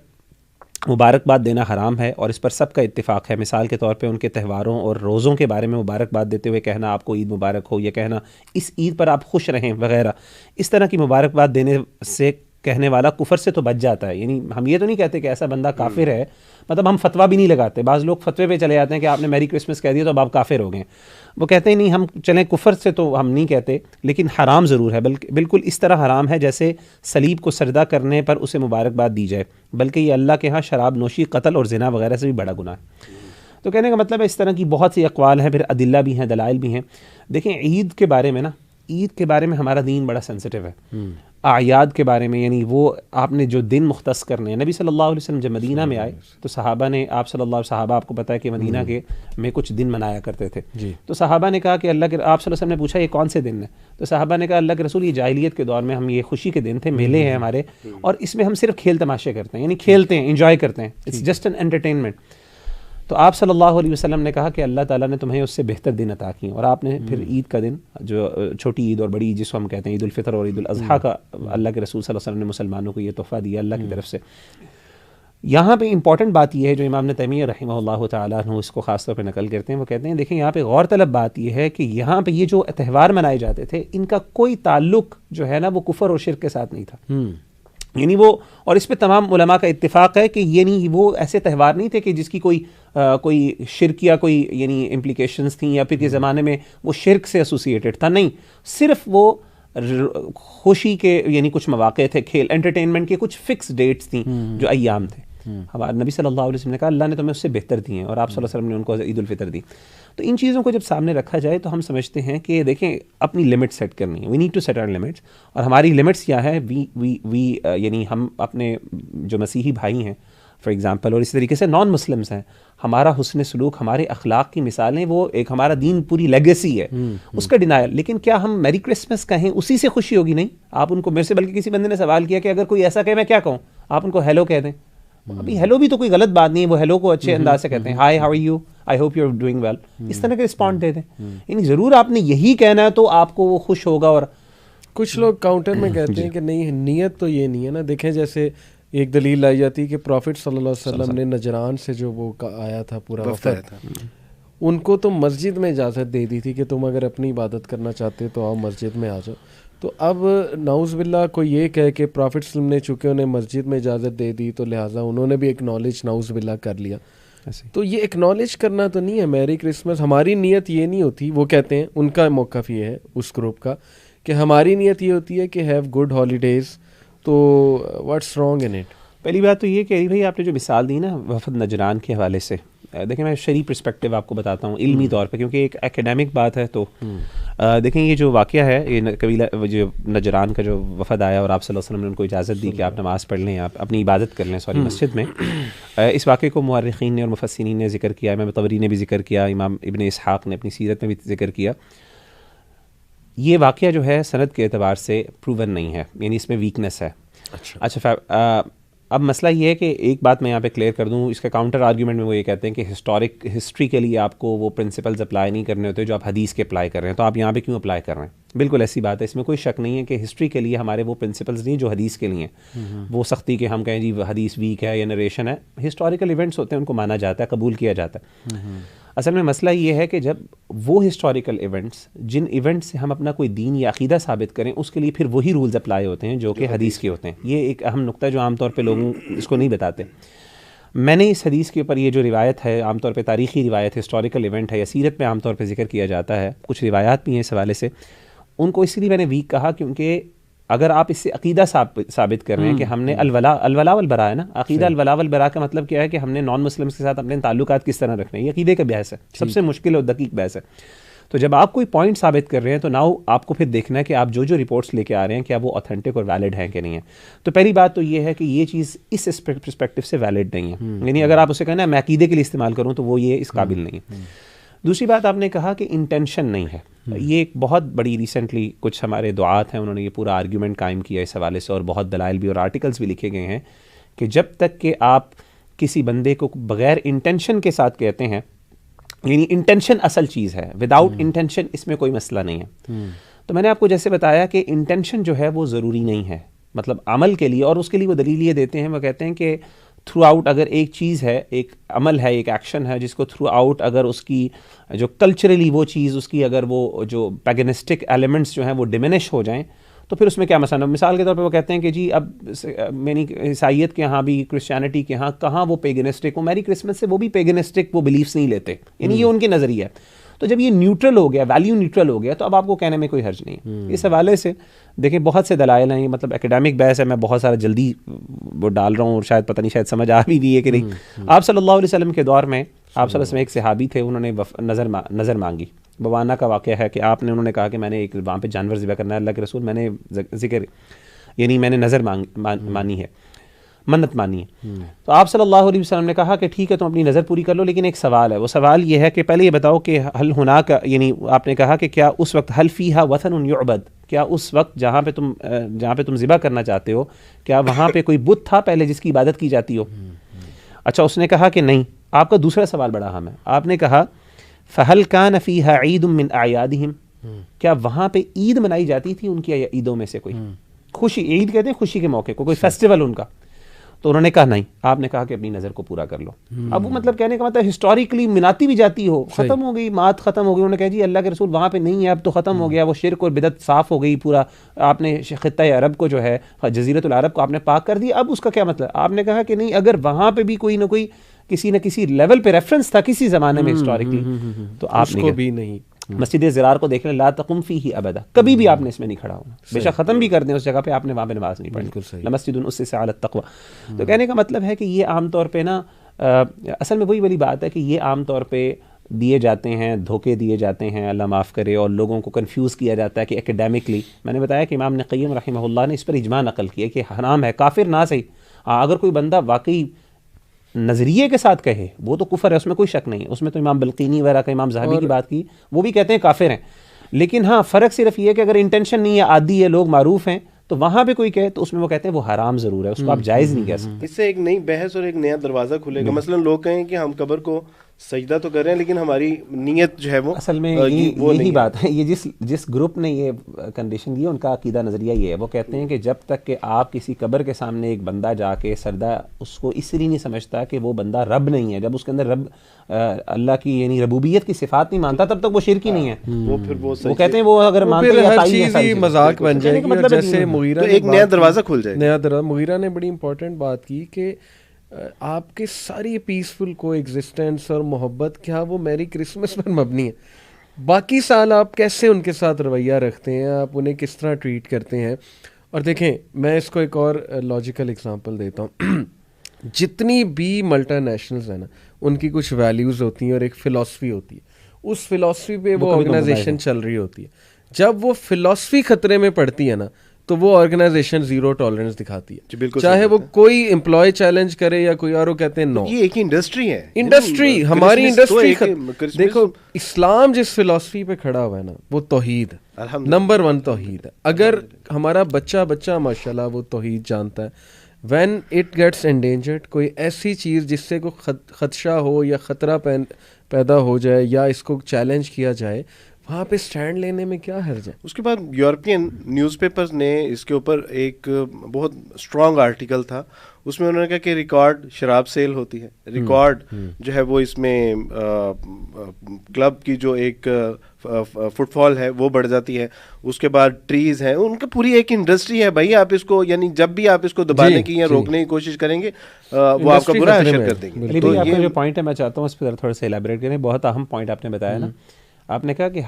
Speaker 3: مبارکباد دینا حرام ہے اور اس پر سب کا اتفاق ہے. مثال کے طور پہ ان کے تہواروں اور روزوں کے بارے میں مبارکباد دیتے ہوئے کہنا آپ کو عید مبارک ہو, یا کہنا اس عید پر آپ خوش رہیں وغیرہ, اس طرح کی مبارکباد دینے سے کہنے والا کفر سے تو بچ جاتا ہے. یعنی ہم یہ تو نہیں کہتے کہ ایسا بندہ کافر ہے, مطلب ہم فتویٰ بھی نہیں لگاتے. بعض لوگ فتوے پہ چلے جاتے ہیں کہ آپ نے میری کرسمس کہہ دیا تو اب آپ کافر ہو گئے. وہ کہتے ہیں نہیں, ہم چلیں کفر سے تو ہم نہیں کہتے, لیکن حرام ضرور ہے, بلکہ بالکل اس طرح حرام ہے جیسے صلیب کو سجدہ کرنے پر اسے مبارکباد دی جائے, بلکہ یہ اللہ کے ہاں شراب نوشی, قتل اور زنا وغیرہ سے بھی بڑا گناہ ہے. تو کہنے کا مطلب ہے اس طرح کی بہت سی اقوال ہیں, پھر ادلہ بھی ہیں, دلائل بھی ہیں. دیکھیں عید کے بارے میں نا, عید کے بارے میں ہمارا دین بڑا سینسٹیو ہے. اعیاد کے بارے میں یعنی وہ آپ نے جو دن مختص کرنے ہیں, نبی صلی اللہ علیہ وسلم جب مدینہ میں آئے تو صحابہ نے, آپ صلی اللہ علیہ صحابہ آپ کو پتہ ہے کہ مدینہ کے میں کچھ دن منایا کرتے تھے. تو صحابہ نے کہا کہ اللہ کے, آپ صلی اللہ علیہ وسلم نے پوچھا یہ کون سے دن ہیں, تو صحابہ نے کہا اللہ کے رسول یہ جاہلیت کے دور میں ہم یہ خوشی کے دن تھے, میلے ہیں ہمارے, اور اس میں ہم صرف کھیل تماشے کرتے ہیں, یعنی کھیلتے ہیں, انجوائے کرتے ہیں, اٹس جسٹ این انٹرٹینمنٹ. تو آپ صلی اللہ علیہ وسلم نے کہا کہ اللہ تعالیٰ نے تمہیں اس سے بہتر دن عطا کیے, اور آپ نے پھر عید کا دن, جو چھوٹی عید اور بڑی عید جس کو ہم کہتے ہیں عید الفطر اور عید الاضحیٰ کا, اللہ کے رسول صلی اللہ علیہ وسلم نے مسلمانوں کو یہ تحفہ دیا اللہ کی طرف سے. یہاں پہ امپورٹنٹ بات یہ ہے جو امام ابن تیمیہ رحمہ اللہ تعالیٰ عنہ اس کو خاص طور پہ نقل کرتے ہیں، وہ کہتے ہیں دیکھیں یہاں پہ غور طلب بات یہ ہے کہ یہاں پہ یہ جو تہوار منائے جاتے تھے ان کا کوئی تعلق جو ہے نا وہ کفر اور شرک کے ساتھ نہیں تھا، یعنی وہ، اور اس پہ تمام علماء کا اتفاق ہے کہ یعنی وہ ایسے تہوار نہیں تھے کہ جس کی کوئی شرک یا کوئی یعنی امپلیکیشنز تھیں یا پھر کے زمانے میں وہ شرک سے ایسوسیٹڈ تھا، نہیں، صرف وہ خوشی کے یعنی کچھ مواقع تھے، کھیل انٹرٹینمنٹ کے کچھ فکس ڈیٹس تھیں جو ایام تھے. ہمارے نبی صلی اللہ علیہ وسلم نے کہا اللہ نے تمہیں اس سے بہتر دی ہیں، اور آپ صلی اللہ علیہ وسلم نے ان کو عید الفطر دی. تو ان چیزوں کو جب سامنے رکھا جائے تو ہم سمجھتے ہیں کہ دیکھیں اپنی لمٹ سیٹ کرنی ہے، we need to set our limits. اور ہماری لمٹس کیا ہے، وی یعنی ہم اپنے جو مسیحی بھائی ہیں فار ایگزامپل، اور اسی طریقے سے نان مسلمس ہیں، ہمارا حسن سلوک، ہمارے اخلاق کی مثالیں، وہ ایک ہمارا دین پوری لیگیسی ہے، اس کا ڈینائل. لیکن کیا ہم میری کرسمس کہیں اسی سے خوشی ہوگی؟ نہیں. آپ ان کو، میرے سے بلکہ کسی بندے نے سوال کیا کہ اگر کوئی ایسا کہے میں کیا کہوں، آپ ان کو ہیلو کہہ دیں. ابھی ہیلو بھی تو کوئی غلط بات نہیں ہے، وہ ہیلو کو اچھے انداز سے کہتے ہیں، hi how are you, I hope you are doing well, اس طرح کے رسپانڈ دے دیں. یعنی ضرور آپ نے یہی کہنا ہے تو آپ کو وہ خوش ہوگا. اور
Speaker 1: کچھ لوگ کاؤنٹر میں کہتے ہیں کہ نہیں، نیت تو یہ نہیں ہے نا. دیکھیں جیسے ایک دلیل لائی جاتی ہے کہ پروفٹ صلی اللہ علیہ وسلم نے نجران سے جو وہ آیا تھا پورا وفد، ان کو تو مسجد میں اجازت دے دی تھی کہ تم اگر اپنی عبادت کرنا چاہتے تو آؤ مسجد میں آ جاؤ. تو اب نعوذ باللہ کوئی یہ کہے کہ پروفٹ صلی اللہ علیہ وسلم نے چونکہ انہیں مسجد میں اجازت دے دی تو لہٰذا انہوں نے بھی ایکنالج نعوذ باللہ کر لیا. تو یہ ایکنالج کرنا تو نہیں ہے. میری کرسمس، ہماری نیت یہ نہیں ہوتی. وہ کہتے ہیں ان کا موقف یہ ہے اس گروپ کا کہ ہماری نیت یہ ہوتی ہے کہ ہیو گڈ ہالیڈیز. تو واٹس رانگ ان اٹ؟
Speaker 3: پہلی بات تو یہ کہ علی بھائی آپ نے جو مثال دی نا وفد نجران کے حوالے سے، دیکھیں میں شرعی پرسپیکٹیو آپ کو بتاتا ہوں علمی طور پہ، کیونکہ ایک اکیڈیمک بات ہے. تو دیکھیں یہ جو واقعہ ہے، یہ قبیلہ جو نجران کا جو وفد آیا اور آپ صلی اللہ علیہ وسلم نے ان کو اجازت دی کہ آپ نماز پڑھ لیں، آپ اپنی عبادت کر لیں مسجد میں. اس واقعے کو مورخین نے اور مفسرین نے ذکر کیا، امام طبری نے بھی ذکر کیا، امام ابن اسحاق نے اپنی سیرت میں بھی ذکر کیا. یہ واقعہ جو ہے سند کے اعتبار سے پروون نہیں ہے، یعنی اس میں ویکنیس ہے. اچھا اب مسئلہ یہ ہے کہ ایک بات میں یہاں پہ کلیئر کر دوں، اس کا کاؤنٹر آرگیومنٹ میں وہ یہ کہتے ہیں کہ ہسٹری کے لیے آپ کو وہ پرنسپلز اپلائی نہیں کرنے ہوتے جو آپ حدیث کے اپلائی کر رہے ہیں، تو آپ یہاں پہ کیوں اپلائی کر رہے ہیں؟ بالکل ایسی بات ہے، اس میں کوئی شک نہیں ہے کہ ہسٹری کے لیے ہمارے وہ پرنسپلز نہیں جو حدیث کے لیے ہیں. وہ سختی کہ ہم کہیں جی حدیث ویک ہے یا نریشن ہے، ہسٹوریکل ایونٹس ہوتے ہیں ان کو مانا جاتا ہے، قبول کیا جاتا ہے. اصل میں مسئلہ یہ ہے کہ جب وہ ہسٹوریکل ایونٹس، جن ایونٹس سے ہم اپنا کوئی دین یا عقیدہ ثابت کریں، اس کے لیے پھر وہی رولز اپلائی ہوتے ہیں جو کہ حدیث کے ہوتے ہیں. یہ ایک اہم نقطہ ہے جو عام طور پہ لوگوں اس کو نہیں بتاتے. میں نے اس حدیث کے اوپر یہ جو روایت ہے، عام طور پہ تاریخی روایت ہے، ہسٹوریکل ایونٹ ہے یا سیرت میں عام طور پہ ذکر کیا جاتا ہے، کچھ روایات بھی ہیں اس حوالے سے، ان کو اس لیے میں نے ویک کہا کیونکہ اگر آپ اس سے عقیدہ ثابت کر رہے ہیں کہ ہم نے الولا والبراء ہے نا، عقیدہ الولا والبراء کا مطلب کیا ہے کہ ہم نے نان مسلمس کے ساتھ اپنے تعلقات کس طرح رکھنے ہیں، یہ عقیدے کا بحث ہے، سب سے مشکل اور دقیق بحث ہے. تو جب آپ کوئی پوائنٹ ثابت کر رہے ہیں تو ناؤ آپ کو پھر دیکھنا ہے کہ آپ جو رپورٹس لے کے آ رہے ہیں کیا وہ اوتھینٹک اور ویلڈ ہیں کہ نہیں ہیں. تو پہلی بات تو یہ ہے کہ یہ چیز اس پرسپیکٹو سے ویلڈ نہیں ہے، یعنی اگر آپ اسے کہنا ہے میں عقیدے کے لیے استعمال کروں تو وہ یہ اس قابل نہیں ہے. دوسری بات آپ نے کہا کہ انٹینشن نہیں ہے، یہ ایک بہت بڑی ریسنٹلی کچھ ہمارے دعات ہیں، انہوں نے یہ پورا آرگیومنٹ قائم کیا اس حوالے سے، اور بہت دلائل بھی اور آرٹیکلس بھی لکھے گئے ہیں کہ جب تک کہ آپ کسی بندے کو بغیر انٹینشن کے ساتھ کہتے ہیں، یعنی انٹینشن اصل چیز ہے، وداؤٹ انٹینشن اس میں کوئی مسئلہ نہیں ہے. تو میں نے آپ کو جیسے بتایا کہ انٹینشن جو ہے وہ ضروری نہیں ہے مطلب عمل کے لیے، اور اس کے لیے وہ دلیل یہ دیتے ہیں، وہ کہتے ہیں کہ تھرو آؤٹ اگر ایک چیز ہے، ایک عمل ہے، ایک ایکشن ہے، جس کو تھرو آؤٹ اگر اس کی جو کلچرلی وہ چیز، اس کی اگر وہ جو پیگنسٹک ایلیمنٹس جو ہیں وہ ڈیمینش ہو جائیں تو پھر اس میں کیا مسئلہ ہے. مثال کے طور پہ وہ کہتے ہیں کہ جی اب یعنی عیسائیت کے ہاں بھی، کرسچینٹی کے ہاں کہاں وہ پیگنسٹک، وہ میری کرسمس سے وہ بھی پیگنسٹک وہ بلیفس نہیں لیتے، یعنی یہ ان کے نظریہ ہے. تو جب یہ نیوٹرل ہو گیا، ویلیو نیوٹرل ہو گیا، تو اب آپ کو کہنے میں کوئی حرج نہیں. اس حوالے سے دیکھیں بہت سے دلائل ہیں، مطلب اکیڈیمک بحث ہے، میں بہت سارا جلدی وہ ڈال رہا ہوں اور شاید پتہ نہیں شاید سمجھ آ بھی رہی ہے کہ نہیں. آپ صلی اللہ علیہ وسلم کے دور میں آپ صلی اللہ علیہ وسلم ایک صحابی تھے، انہوں نے نظر مانگی. بوانا کا واقعہ ہے کہ انہوں نے کہا کہ میں نے ایک وہاں پہ جانور ذبح کرنا ہے اللہ کے رسول، میں نے ذکر یعنی میں نے نظر مانی ہے، منت مانی ہے. تو آپ صلی اللہ علیہ وسلم نے کہا کہ ٹھیک ہے تم اپنی نظر پوری کر لو، لیکن ایک سوال ہے. وہ سوال یہ ہے کہ پہلے یہ بتاؤ کہ حل ہناک، یعنی آپ نے کہا کہ کیا اس وقت حل فیہا وثن یعبد، کیا اس وقت جہاں پہ تم ذبح کرنا چاہتے ہو کیا وہاں پہ کوئی بت تھا پہلے جس کی عبادت کی جاتی ہو؟ اچھا اس نے کہا کہ نہیں. آپ کا دوسرا سوال بڑا اہم ہے. آپ نے کہا فہل کان فیہا عید من اعیادہم، کیا وہاں پہ عید منائی جاتی تھی ان کی عیدوں میں سے کوئی خوشی، عید کہتے ہیں خوشی کے موقع کو، کوئی فیسٹیول ان کا. تو انہوں نے کہا نہیں, آپ نے کہا کہ اپنی نظر کو پورا کر لو. اب وہ مطلب کہنے کا مطلب ہسٹوریکلی مناتی بھی جاتی ہو, ختم ہو گئی مات, ختم ہو گئی. انہوں نے کہا جی اللہ کے رسول وہاں پہ نہیں ہے, اب تو ختم ہو گیا, وہ شرک اور بدعت صاف ہو گئی پورا, آپ نے خطہ عرب کو جو ہے جزیرۃ العرب کو آپ نے پاک کر دیا, اب اس کا کیا مطلب. آپ نے کہا کہ نہیں, اگر وہاں پہ بھی کوئی نہ کوئی کسی نہ کسی لیول پہ ریفرنس تھا کسی زمانے میں ہسٹوریکلی, تو آپ
Speaker 1: کو بھی نہیں.
Speaker 3: مسجد زرار کو دیکھ لیں, لا تقم فیہ ابدا, کبھی بھی آپ نے اس میں نہیں کھڑا ہونا, بے شک ختم بھی کر دیں اس جگہ پہ, آپ نے وہاں پہ نماز نہیں پڑھنی. لمسجد اسس علی التقوی. تو کہنے کا مطلب ہے کہ یہ عام طور پہ نا اصل میں وہی والی بات ہے کہ یہ عام طور پہ دیے جاتے ہیں, دھوکے دیے جاتے ہیں, اللہ معاف کرے, اور لوگوں کو کنفیوز کیا جاتا ہے کہ ایکیڈیمکلی. میں نے بتایا کہ امام ابن قیم رحمہ اللہ نے اس پر اجماع نقل کیا کہ حرام ہے, کافر نہ صحیح, اگر کوئی بندہ واقعی نظریے کے ساتھ کہے وہ تو کفر ہے, اس میں کوئی شک نہیں ہے. اس میں تو امام بلقینی وغیرہ کا, امام ذہبی کی بات کی, وہ بھی کہتے ہیں کافر ہیں. لیکن ہاں فرق صرف یہ ہے کہ اگر انٹینشن نہیں ہے, عادی ہے, لوگ معروف ہیں, تو وہاں پہ کوئی کہے تو اس میں وہ کہتے ہیں وہ حرام ضرور ہے, اس کو آپ جائز نہیں کہہ سکتے.
Speaker 2: اس سے ایک نئی بحث اور ایک نیا دروازہ کھلے گا. مثلا لوگ کہیں کہ ہم قبر کو سجدہ تو کر رہے ہیں لیکن ہماری نیت جو ہے وہ
Speaker 3: اصل میں یہی بات ہے. یہ جس گروپ نے یہ کنڈیشن دی, ان کا عقیدہ نظریہ یہ ہے, وہ کہتے ہیں کہ جب تک کہ آپ کسی قبر کے سامنے ایک بندہ جا کے سردہ اس کو اس لیے نہیں سمجھتا کہ وہ بندہ رب نہیں ہے, جب اس کے اندر رب اللہ کی یعنی ربوبیت کی صفات نہیں مانتا, تب تک وہ شرک ہی نہیں ہے. وہ کہتے ہیں وہ اگر مانتے
Speaker 1: ہر چیز ہی مذاق بن جائے گی. جیسے مغیرہ
Speaker 2: ایک نیا دروازہ کھل جائے.
Speaker 1: نیا دروازہ. مغیرہ نے بڑی امپورٹنٹ بات کی کہ آپ کے ساری پیسفل کو ایگزسٹنس اور محبت کیا وہ میری کرسمس پر مبنی ہے. باقی سال آپ کیسے ان کے ساتھ رویہ رکھتے ہیں, آپ انہیں کس طرح ٹریٹ کرتے ہیں. اور دیکھیں میں اس کو ایک اور لاجیکل اگزامپل دیتا ہوں. جتنی بھی ملٹی نیشنلز ہیں نا, ان کی کچھ ویلیوز ہوتی ہیں اور ایک فلاسفی ہوتی ہے. اس فلاسفی پہ وہ آرگنائزیشن چل رہی ہوتی ہے. جب وہ فلاسفی خطرے میں پڑتی ہے نا, تو وہ آرگنائزیشن زیرو ٹالرنس دکھاتی ہے, چاہے وہ کوئی امپلائی چیلنج کرے یا کوئی اور. وہ کہتے ہیں نو,
Speaker 2: یہ ایک انڈسٹری ہے,
Speaker 1: انڈسٹری, ہماری انڈسٹری. دیکھو اسلام جس فلاسفی پہ کھڑا ہوا ہے نا, وہ توحید ہے, نمبر 1 توحید ہے. اگر ہمارا بچہ ماشاءاللہ وہ توحید جانتا ہے, وین اٹ گیٹس انڈینجرڈ, کوئی ایسی چیز جس سے کوئی خدشہ ہو یا خطرہ پیدا ہو جائے یا اس کو چیلنج کیا جائے, وہاں پہ سٹینڈ لینے میں کیا حرج ہے.
Speaker 2: اس کے بعد یورپین نیوز پیپرز نے اس کے اوپر ایک بہت اسٹرانگ آرٹیکل تھا, اس میں انہوں نے کہا کہ ریکارڈ شراب سیل ہوتی ہے, ریکارڈ جو ہے وہ اس میں کلب کی جو ایک فٹ فال ہے وہ بڑھ جاتی ہے. اس کے بعد ٹریز ہیں, ان کی پوری ایک انڈسٹری ہے بھائی. آپ اس کو یعنی جب بھی آپ اس کو دبانے کی یا روکنے کی کوشش کریں گے وہ آپ کا برا حشر کر دیں گے.
Speaker 3: تو آپ کا جو پوائنٹ ہے میں چاہتا ہوں اس پہ تھوڑا سا ایلیبریٹ کریں. بہت اہم پوائنٹ آپ نے بتایا نا. آپ نے کہا کہ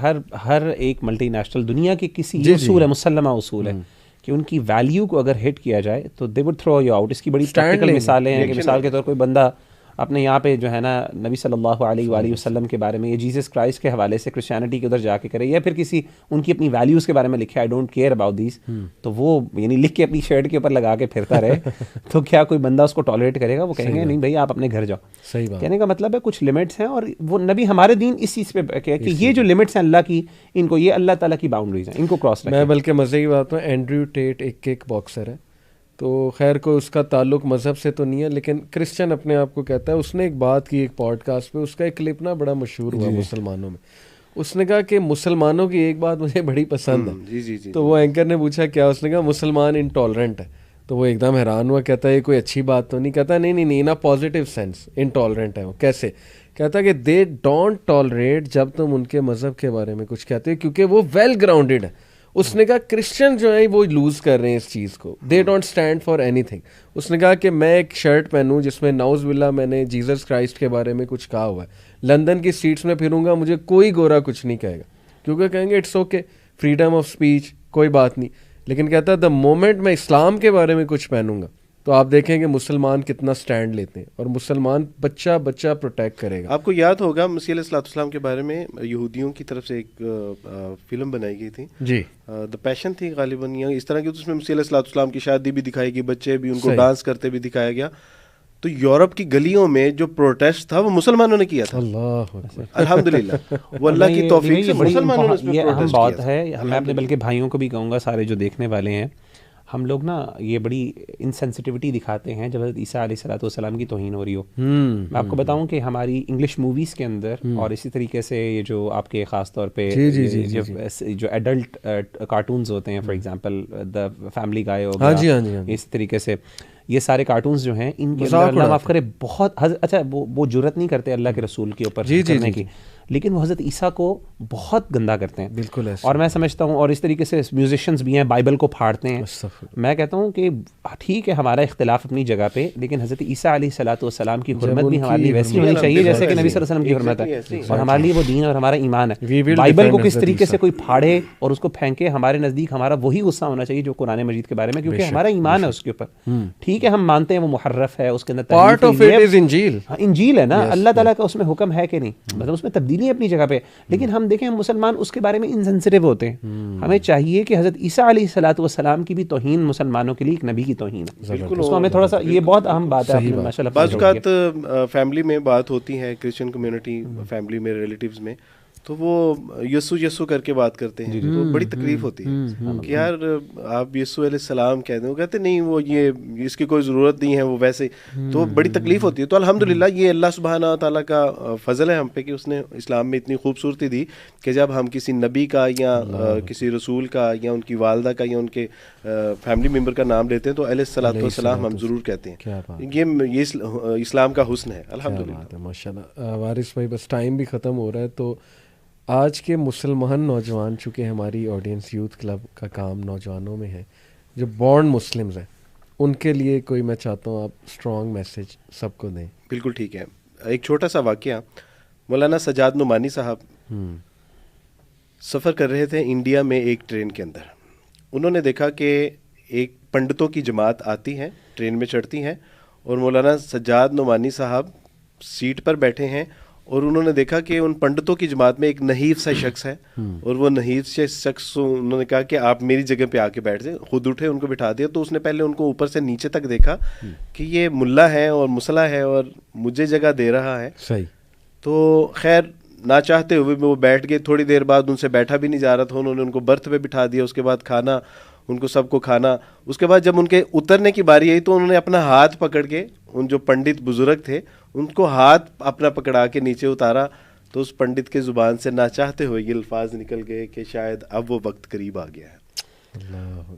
Speaker 3: ہر ایک ملٹی نیشنل دنیا کے کسی اصول ہے, مسلمہ اصول ہے کہ ان کی ویلیو کو اگر ہٹ کیا جائے تو they would throw you out. اس کی بڑی پریکٹیکل مثالیں ہیں کہ مثال کے طور کوئی بندہ اپنے یہاں پہ جو ہے نا نبی صلی اللہ علیہ وآلہ وسلم کے بارے میں یا جیسس کرائسٹ کے حوالے سے کرسچینٹی کے ادھر جا کے کرے, یا پھر کسی ان کی اپنی ویلیوز کے بارے میں لکھے I don't care about these, تو وہ یعنی لکھ کے اپنی شرٹ کے اوپر لگا کے پھرتا رہے, تو کیا کوئی بندہ اس کو ٹالریٹ کرے گا؟ وہ کہیں گے نہیں بھائی آپ اپنے گھر جاؤ.
Speaker 1: صحیح بات.
Speaker 3: کہنے کا مطلب ہے کچھ لمٹس ہیں, اور وہ نبی ہمارے دین اس چیز پہ کہ یہ جو لمٹس ہیں اللہ کی, ان کو یہ اللہ تعالیٰ کی باؤنڈریز ہیں, ان کو کراس رکھیں.
Speaker 1: میں بلکہ مزے کی بات ہوں, اینڈریو ٹیٹ ایک کک باکسر ہے, تو خیر کو اس کا تعلق مذہب سے تو نہیں ہے لیکن کرسچن اپنے آپ کو کہتا ہے. اس نے ایک بات کی ایک پوڈ کاسٹ پہ, اس کا ایک کلپ نا بڑا مشہور ہوا مسلمانوں میں. اس نے کہا کہ مسلمانوں کی ایک بات مجھے بڑی پسند ہے. تو وہ اینکر نے پوچھا کیا؟ اس نے کہا مسلمان انٹالرنٹ ہے. تو وہ ایک دم حیران ہوا, کہتا ہے یہ کوئی اچھی بات تو نہیں؟ کہتا نہیں ان پازیٹیو سینس انٹالرنٹ ہے وہ. کیسے؟ کہتا کہ دے ڈونٹ ٹالریٹ جب تم ان کے مذہب کے بارے میں کچھ کہتے ہو, کیونکہ وہ ویل گراؤنڈیڈ ہے. اس نے کہا کرسچن جو ہیں وہ لوز کر رہے ہیں اس چیز کو, they don't stand for anything. اس نے کہا کہ میں ایک شرٹ پہنوں جس میں نعوذ باللہ میں نے جیزس کرائسٹ کے بارے میں کچھ کہا ہوا ہے, لندن کی اسٹریٹس میں پھروں گا, مجھے کوئی گورا کچھ نہیں کہے گا, کیونکہ کہیں گے it's okay, freedom of speech, کوئی بات نہیں. لیکن کہتا ہے دا مومنٹ میں اسلام کے بارے میں کچھ پہنوں گا تو آپ دیکھیں گے مسلمان کتنا سٹینڈ لیتے ہیں, اور مسلمان بچہ پروٹیکٹ کرے گا.
Speaker 2: آپ کو یاد ہوگا مسیح علیہ السلام کے بارے میں یہودیوں کی طرف سے ایک فلم بنائی گئی تھی,
Speaker 1: جی
Speaker 2: دا پیشن تھی غالباً, یا اس طرح کی. اس میں مسیح علیہ السلام کی شادی بھی دکھائی گئی, بچے بھی, ان کو ڈانس کرتے بھی دکھایا گیا. تو یورپ کی گلیوں میں جو پروٹیسٹ تھا وہ مسلمانوں نے کیا تھا.
Speaker 1: اللہ
Speaker 2: الحمدللہ, وہ اللہ کی توفیق سے مسلمانوں نے اس میں
Speaker 3: پروٹیسٹ کیا. بات ہے, میں اپنے بلکہ بھائیوں کو بھی کہوں گا, سارے جو دیکھنے والے ہیں, ہم لوگ نا یہ بڑی انسینسٹیوٹی دکھاتے ہیں جب حضرت عیسیٰ علیہ السلام کی توہین ہو رہی ہو. میں آپ کو بتاؤں کہ ہماری انگلش موویز کے اندر اور اسی طریقے سے یہ جو آپ کے خاص طور پہ جو ایڈلٹ کارٹونز ہوتے ہیں, فار ایگزامپل دا فیملی گائے ہو گیا, اس طریقے سے یہ سارے کارٹونز جو ہیں ان کے اندر اللہ معاف کرے بہت اچھا وہ جرت نہیں کرتے اللہ کے رسول کے اوپر کرنے کی، لیکن وہ حضرت عیسیٰ کو بہت گندا کرتے ہیں. بالکل. اور میں سمجھتا ہوں، اور اس طریقے سے میوزیشینز بھی ہیں بائبل کو پھاڑتے ہیں. میں کہتا ہوں کہ ٹھیک ہے ہمارا اختلاف اپنی جگہ پہ، لیکن حضرت عیسیٰ علیہ الصلوۃ والسلام کی حرمت بھی ہمارے لیے ویسی ہونی چاہیے جیسے کہ نبی صلی اللہ علیہ وسلم کی حرمت ہے، اور ہمارے لیے وہ دین اور ہمارا ایمان ہے. بائبل کو کس طریقے سے کوئی پھاڑے اور اس کو پھینکے، ہمارے نزدیک ہمارا وہی غصہ ہونا چاہیے جو قرآن مجید کے بارے میں، کیونکہ ہمارا ایمان ہے اس کے اوپر. ٹھیک ہے ہم مانتے ہیں وہ محرف ہے، اس کے اندر انجیل ہے نا، اللہ تعالیٰ کا اس میں حکم ہے کہ نہیں، مطلب اس میں تبدیلی ہے اپنی جگہ پہ، لیکن ہم دیکھیں مسلمان اس کے بارے میں انسینسٹیو ہوتے ہیں. ہمیں چاہیے کہ حضرت عیسیٰ علیہ الصلوۃ والسلام کی بھی توہین مسلمانوں کے لیے ایک نبی کی توہین ہے. بالکل، اس کو ہمیں تھوڑا سا، یہ بہت اہم بات ہے.
Speaker 2: بعض اوقات فیملی میں بات ہوتی ہے، کرسچن کمیونٹی فیملی میں، ریلیٹیوز میں، تو وہ یسو یسو کر کے بات کرتے ہیں، تو بڑی تکلیف ہوتی ہے کہ یار آپ یسو علیہ السلام کہتے ہیں، وہ کہتے نہیں وہ یہ اس کی کوئی ضرورت نہیں ہے، وہ ویسے، تو بڑی تکلیف ہوتی ہے. تو الحمدللہ یہ اللہ سبحانہ تعالیٰ کا فضل ہے ہم پہ کہ اس نے اسلام میں اتنی خوبصورتی دی کہ جب ہم کسی نبی کا یا کسی رسول کا یا ان کی والدہ کا یا ان کے فیملی ممبر کا نام لیتے ہیں تو علیہ الصلوۃ والسلام ہم ضرور کہتے ہیں. یہ اسلام کا حسن ہے الحمدللہ.
Speaker 1: ماشاء اللہ. وارث بھائی بس ٹائم بھی ختم ہو رہا ہے، تو آج کے مسلمان نوجوان، چونکہ ہماری آڈینس یوتھ کلب کا کام نوجوانوں میں ہے جو بورن مسلمز ہیں، ان کے لیے کوئی، میں چاہتا ہوں آپ اسٹرانگ میسیج سب کو دیں.
Speaker 2: بالکل ٹھیک ہے. ایک چھوٹا سا واقعہ، مولانا سجاد نعمانی صاحب سفر کر رہے تھے انڈیا میں ایک ٹرین کے اندر. انہوں نے دیکھا کہ ایک پنڈتوں کی جماعت آتی ہے، ٹرین میں چڑھتی ہیں، اور مولانا سجاد نعمانی صاحب سیٹ پر بیٹھے ہیں، اور انہوں نے دیکھا کہ ان پنڈتوں کی جماعت میں ایک نحیف سا شخص ہے، اور وہ نحیف سے شخص انہوں نے کہا کہ آپ میری جگہ پہ آ کے بیٹھ جائیں. خود اٹھے، ان کو بٹھا دیا. تو اس نے پہلے ان کو اوپر سے نیچے تک دیکھا کہ یہ ملا ہے اور مسلح ہے اور مجھے جگہ دے رہا ہے.
Speaker 1: صحیح.
Speaker 2: تو خیر نہ چاہتے ہوئے وہ بیٹھ گئے. تھوڑی دیر بعد ان سے بیٹھا بھی نہیں جا رہا تھا، انہوں نے ان کو برتھ پہ بٹھا دیا. اس کے بعد کھانا ان کو سب کو کھانا. اس کے بعد جب ان کے اترنے کی باری آئی تو انہوں نے اپنا ہاتھ پکڑ کے، ان جو پنڈت بزرگ تھے ان کو ہاتھ اپنا پکڑا کے نیچے اتارا. تو اس پنڈت کے زبان سے نہ چاہتے ہوئے یہ الفاظ نکل گئے کہ شاید اب وہ وقت قریب آ گیا ہے.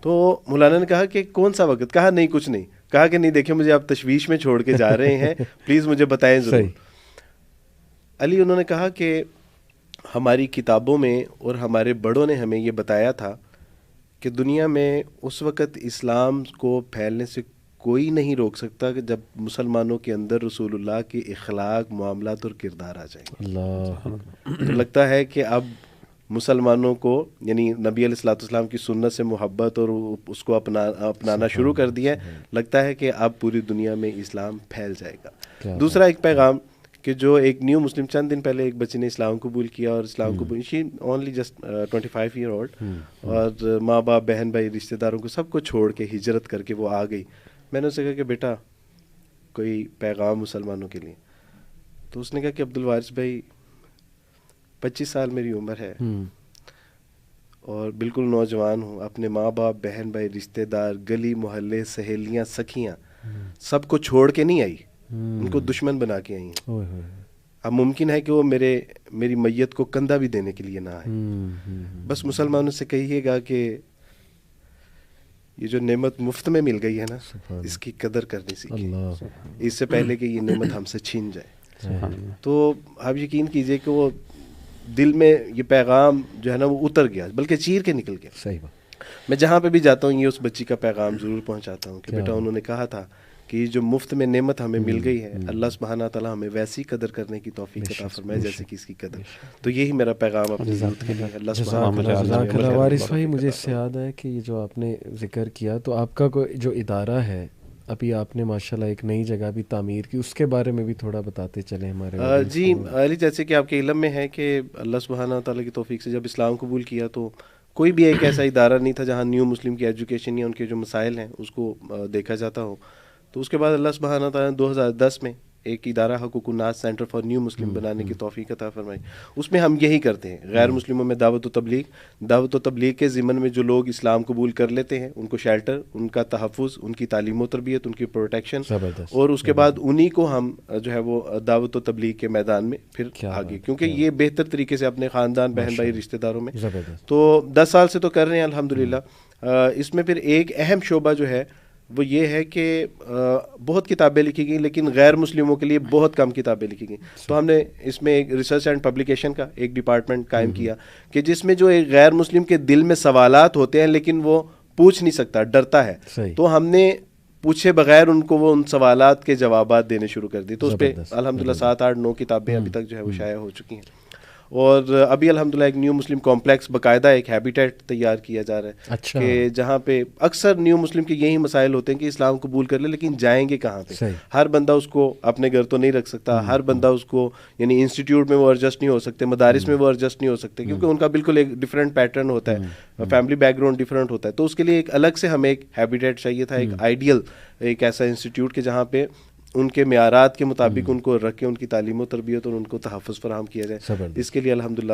Speaker 2: تو مولانا نے کہا کہ کون سا وقت؟ کہا نہیں کچھ نہیں. کہا کہ نہیں دیکھیں مجھے آپ تشویش میں چھوڑ کے جا رہے ہیں، پلیز مجھے بتائیں ضرور. علی انہوں نے کہا کہ ہماری کتابوں میں اور ہمارے بڑوں نے ہمیں یہ بتایا تھا کہ دنیا میں اس وقت اسلام کو پھیلنے سے کوئی نہیں روک سکتا کہ جب مسلمانوں کے اندر رسول اللہ کے اخلاق، معاملات اور کردار آ جائیں گے. تو لگتا ہے کہ اب مسلمانوں کو، یعنی نبی علیہ الصلوۃ والسلام کی سنت سے محبت اور اس کو اپنانا شروع کر دیا ہے. لگتا ہے کہ اب پوری دنیا میں اسلام پھیل جائے گا. دوسرا ایک پیغام کہ جو ایک نیو مسلم، چند دن پہلے ایک بچے نے اسلام قبول کیا، اور اسلام قبول، شی اونلی جسٹ 25 ایئر اولڈ، اور ماں باپ، بہن بھائی، رشتہ داروں کو سب کو چھوڑ کے ہجرت کر کے وہ آ گئی. میں نے اسے کہا کہ بیٹا کوئی پیغام مسلمانوں کے لیے؟ تو اس نے کہا کہ عبد الوارث بھائی 25 سال میری عمر ہے اور بالکل نوجوان ہوں، اپنے ماں باپ، بہن بھائی، رشتہ دار، گلی محلے، سہیلیاں، سکھیاں، سب کو چھوڑ کے نہیں آئی، ان کو دشمن بنا کے آئی ہیں. اب ممکن ہے کہ وہ میری میت کو کندھا بھی دینے کے لیے نہ آئے. بس مسلمانوں سے کہیے گا کہ یہ جو نعمت مفت میں مل گئی ہے نا، اس کی قدر کرنی سیکھیں اس سے پہلے کہ یہ نعمت ہم سے چھین جائے. تو آپ یقین کیجئے کہ وہ دل میں یہ پیغام جو ہے نا وہ اتر گیا، بلکہ چیر کے نکل گیا.
Speaker 1: صحیح بات.
Speaker 2: میں جہاں پہ بھی جاتا ہوں یہ اس بچی کا پیغام ضرور پہنچاتا ہوں کہ بیٹا انہوں نے کہا تھا کہ یہ جو مفت میں نعمت ہمیں مل گئی ہے، اللہ سبحانہ تعالیٰ ہمیں ویسی قدر کرنے کی توفیق عطا فرمائے جیسے کہ اس کی قدر. تو یہی میرا پیغام اپنی ذات کے لیے. اللہ سبحانہ
Speaker 1: تعالیٰ. وارث بھائی مجھے اس سے یاد ہے کہ یہ جو آپ نے ذکر کیا، تو آپ کا کوئی جو ادارہ ہے، ابھی آپ نے ماشاءاللہ ایک نئی جگہ بھی تعمیر کی، اس کے بارے میں بھی تھوڑا بتاتے چلیں ہمارے.
Speaker 2: جی علی، جیسے کہ آپ کے علم میں ہے کہ اللہ سبحانہ تعالیٰ کی توفیق سے جب اسلام قبول کیا تو کوئی بھی ایک ایسا ادارہ نہیں تھا جہاں نیو مسلم کی ایجوکیشن یا ان کے جو مسائل ہیں اس کو دیکھا جاتا ہو. تو اس کے بعد اللہ سبحانہ تعالیٰ نے 2010 میں ایک ادارہ حقوق الناس سینٹر فار نیو مسلم بنانے کی توفیق عطا فرمائی. اس میں ہم یہی کرتے ہیں، غیر مسلموں میں دعوت و تبلیغ کے ضمن میں جو لوگ اسلام قبول کر لیتے ہیں ان کو شیلٹر، ان کا تحفظ، ان کی تعلیم و تربیت، ان کی پروٹیکشن، اور اس کے بعد انہی کو ہم جو ہے وہ دعوت و تبلیغ کے میدان میں پھر آگے، کیونکہ یہ بہتر طریقے سے اپنے خاندان، بہن بھائی، رشتہ داروں میں. تو 10 سال سے تو کر رہے ہیں الحمدللہ. اس میں پھر ایک اہم شعبہ جو ہے وہ یہ ہے کہ بہت کتابیں لکھی گئیں لیکن غیر مسلموں کے لیے بہت کم کتابیں لکھی گئیں. تو ہم نے اس میں ایک ریسرچ اینڈ پبلیکیشن کا ایک ڈپارٹمنٹ قائم کیا کہ جس میں جو ایک غیر مسلم کے دل میں سوالات ہوتے ہیں لیکن وہ پوچھ نہیں سکتا, ڈرتا ہے, تو ہم نے پوچھے بغیر ان کو وہ ان سوالات کے جوابات دینے شروع کر دی. تو اس پہ الحمدللہ 7, 8, 9 کتابیں ابھی تک جو ہے وہ شائع ہو چکی ہیں. اور ابھی الحمدللہ ایک نیو مسلم کمپلیکس باقاعدہ ایک ہیبیٹیٹ تیار کیا جا رہا ہے کہ جہاں پہ اکثر نیو مسلم کے یہی مسائل ہوتے ہیں کہ اسلام قبول کر لے لیکن جائیں گے کہاں پہ. ہر بندہ اس کو اپنے گھر تو نہیں رکھ سکتا, ہر بندہ اس کو یعنی انسٹیٹیوٹ میں وہ ایڈجسٹ نہیں ہو سکتے, مدارس میں وہ ایڈجسٹ نہیں ہو سکتے کیونکہ ان کا بالکل ایک ڈفرینٹ پیٹرن ہوتا ہے, فیملی بیک گراؤنڈ ڈفرینٹ ہوتا ہے. تو اس کے لیے ایک الگ سے ہمیں ایک ہیبیٹیٹ چاہیے تھا, ایک آئیڈیل ایک ایسا انسٹیٹیوٹ کہ جہاں پہ ان کے معیارات کے مطابق ان کو رکھے, ان کی تعلیم و تربیت اور ان کو تحفظ فراہم کیا جائے. اس کے لیے الحمدللہ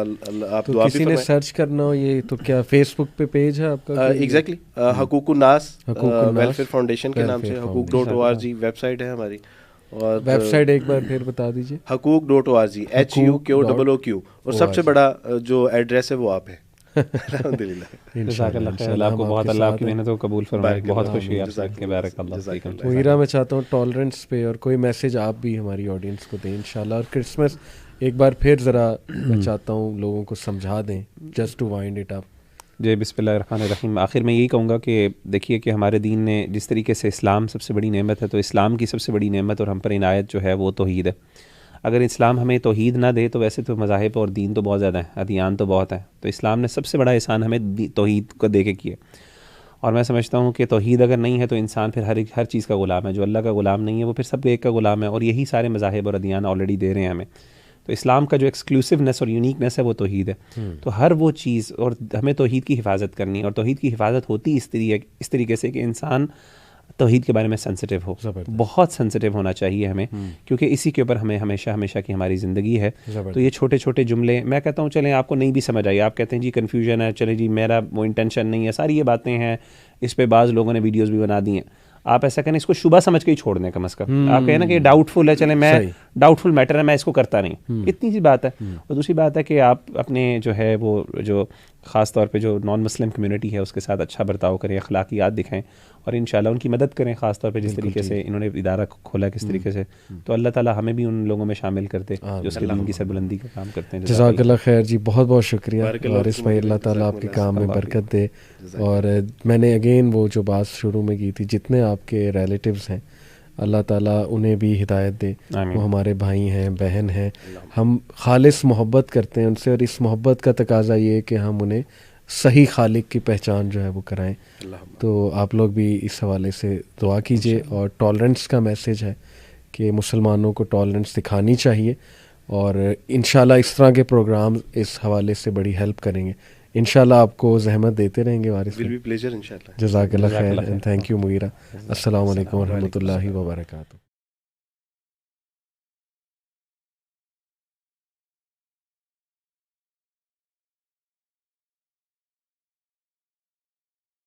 Speaker 2: آپ دعا بھی
Speaker 1: کسی نے سرچ کرنا ہو یہ تو کیا فیس بک پہ پیج ہے آپ کا؟
Speaker 2: ایگزیکٹلی حقوق الناس ویلفیئر فاؤنڈیشن کے نام سے حقوق.org ویب سائٹ ہے ہماری. اور
Speaker 1: ویب سائٹ ایک بار پھر بتا دیجیے.
Speaker 2: حقوق.org HUQOOQ. اور سب سے بڑا جو ایڈریس ہے وہ آپ ہے.
Speaker 3: آپ کو بہت اللہ آپ کی محنت کو قبول فرمائے. بہت خوشی آپ سے کہ بارک اللہ.
Speaker 1: مغیرہ میں چاہتا ہوں ٹالرنس پہ اور کوئی میسج آپ بھی ہماری آڈینس کو دیں انشاءاللہ. اور کرسمس ایک بار پھر ذرا میں چاہتا ہوں لوگوں کو سمجھا دیں just to wind it up.
Speaker 3: جی بسم اللہ الرحمن الرحیم. آخر میں یہی کہوں گا کہ دیکھیے کہ ہمارے دین نے جس طریقے سے اسلام سب سے بڑی نعمت ہے, تو اسلام کی سب سے بڑی نعمت اور ہم پر عنایت جو ہے وہ توحید ہے. اگر اسلام ہمیں توحید نہ دے تو ویسے تو مذاہب اور دین تو بہت زیادہ ہیں, ادیان تو بہت ہیں, تو اسلام نے سب سے بڑا احسان ہمیں توحید کو دے کے کیے. اور میں سمجھتا ہوں کہ توحید اگر نہیں ہے تو انسان پھر ہر چیز کا غلام ہے. جو اللہ کا غلام نہیں ہے وہ پھر سب ایک کا غلام ہے, اور یہی سارے مذاہب اور ادیان آلریڈی دے رہے ہیں ہمیں. تو اسلام کا جو ایکسکلوسیونیس اور یونیکنیس ہے وہ توحید ہے. تو ہر وہ چیز, اور ہمیں توحید کی حفاظت کرنی ہے, اور توحید کی حفاظت ہوتی اس طریقے سے کہ انسان توحید کے بارے میں سینسٹیو ہو, بہت سینسٹیو ہونا چاہیے ہمیں, کیونکہ اسی کے اوپر ہمیں ہمیشہ کی ہماری زندگی ہے. تو یہ چھوٹے چھوٹے جملے میں کہتا ہوں چلیں آپ کو نہیں بھی سمجھ آئی, آپ کہتے ہیں جی کنفیوژن ہے, چلیں جی میرا وہ انٹینشن نہیں ہے, ساری یہ باتیں ہیں, اس پہ بعض لوگوں نے ویڈیوز بھی بنا دی ہیں. آپ ایسا کریں, اس کو شبہ سمجھ کے ہی چھوڑ دیں کم از کم. آپ کہیں نا کہ ڈاؤٹ فل ہے, چلیں میں ڈاؤٹ فل میٹر ہے میں اس کو کرتا نہیں, اتنی سی بات ہے. اور دوسری بات ہے کہ آپ اپنے جو ہے وہ جو خاص طور پہ جو نان مسلم کمیونٹی ہے اس کے ساتھ اچھا برتاؤ کریں, اخلاقیات دکھائیں, اور انشاءاللہ ان کی مدد کریں, خاص طور پہ جس طریقے سے انہوں نے ادارہ کھولا کس طریقے سے. تو اللہ تعالیٰ ہمیں بھی ان لوگوں میں شامل کرتے جو اس کے دین کی سربلندی کا کام کرتے ہیں.
Speaker 1: جزاک اللہ خیر جی, بہت بہت شکریہ. اور اس میں اللہ تعالیٰ آپ کے کام میں برکت دے. اور میں نے اگین وہ جو بات شروع میں کی تھی, جتنے آپ کے ریلیٹیوز ہیں اللہ تعالیٰ انہیں بھی ہدایت دے. وہ ہمارے بھائی ہیں, بہن ہیں, ہم خالص محبت کرتے ہیں ان سے, اور اس محبت کا تقاضا یہ ہے کہ ہم انہیں صحیح خالق کی پہچان جو ہے وہ کرائیں. تو آپ لوگ بھی اس حوالے سے دعا کیجیے. اور ٹالرنس کا میسیج ہے کہ مسلمانوں کو ٹالرنس دکھانی چاہیے, اور انشاءاللہ اس طرح کے پروگرام اس حوالے سے بڑی ہیلپ کریں گے. انشاءاللہ آپ کو زحمت دیتے رہیں گے وارث.
Speaker 2: ول بی پلیزر انشاءاللہ.
Speaker 1: جزاک اللہ خیر اینڈ تھینک یو مغیرہ. السلام علیکم ورحمۃ اللہ وبرکاتہ.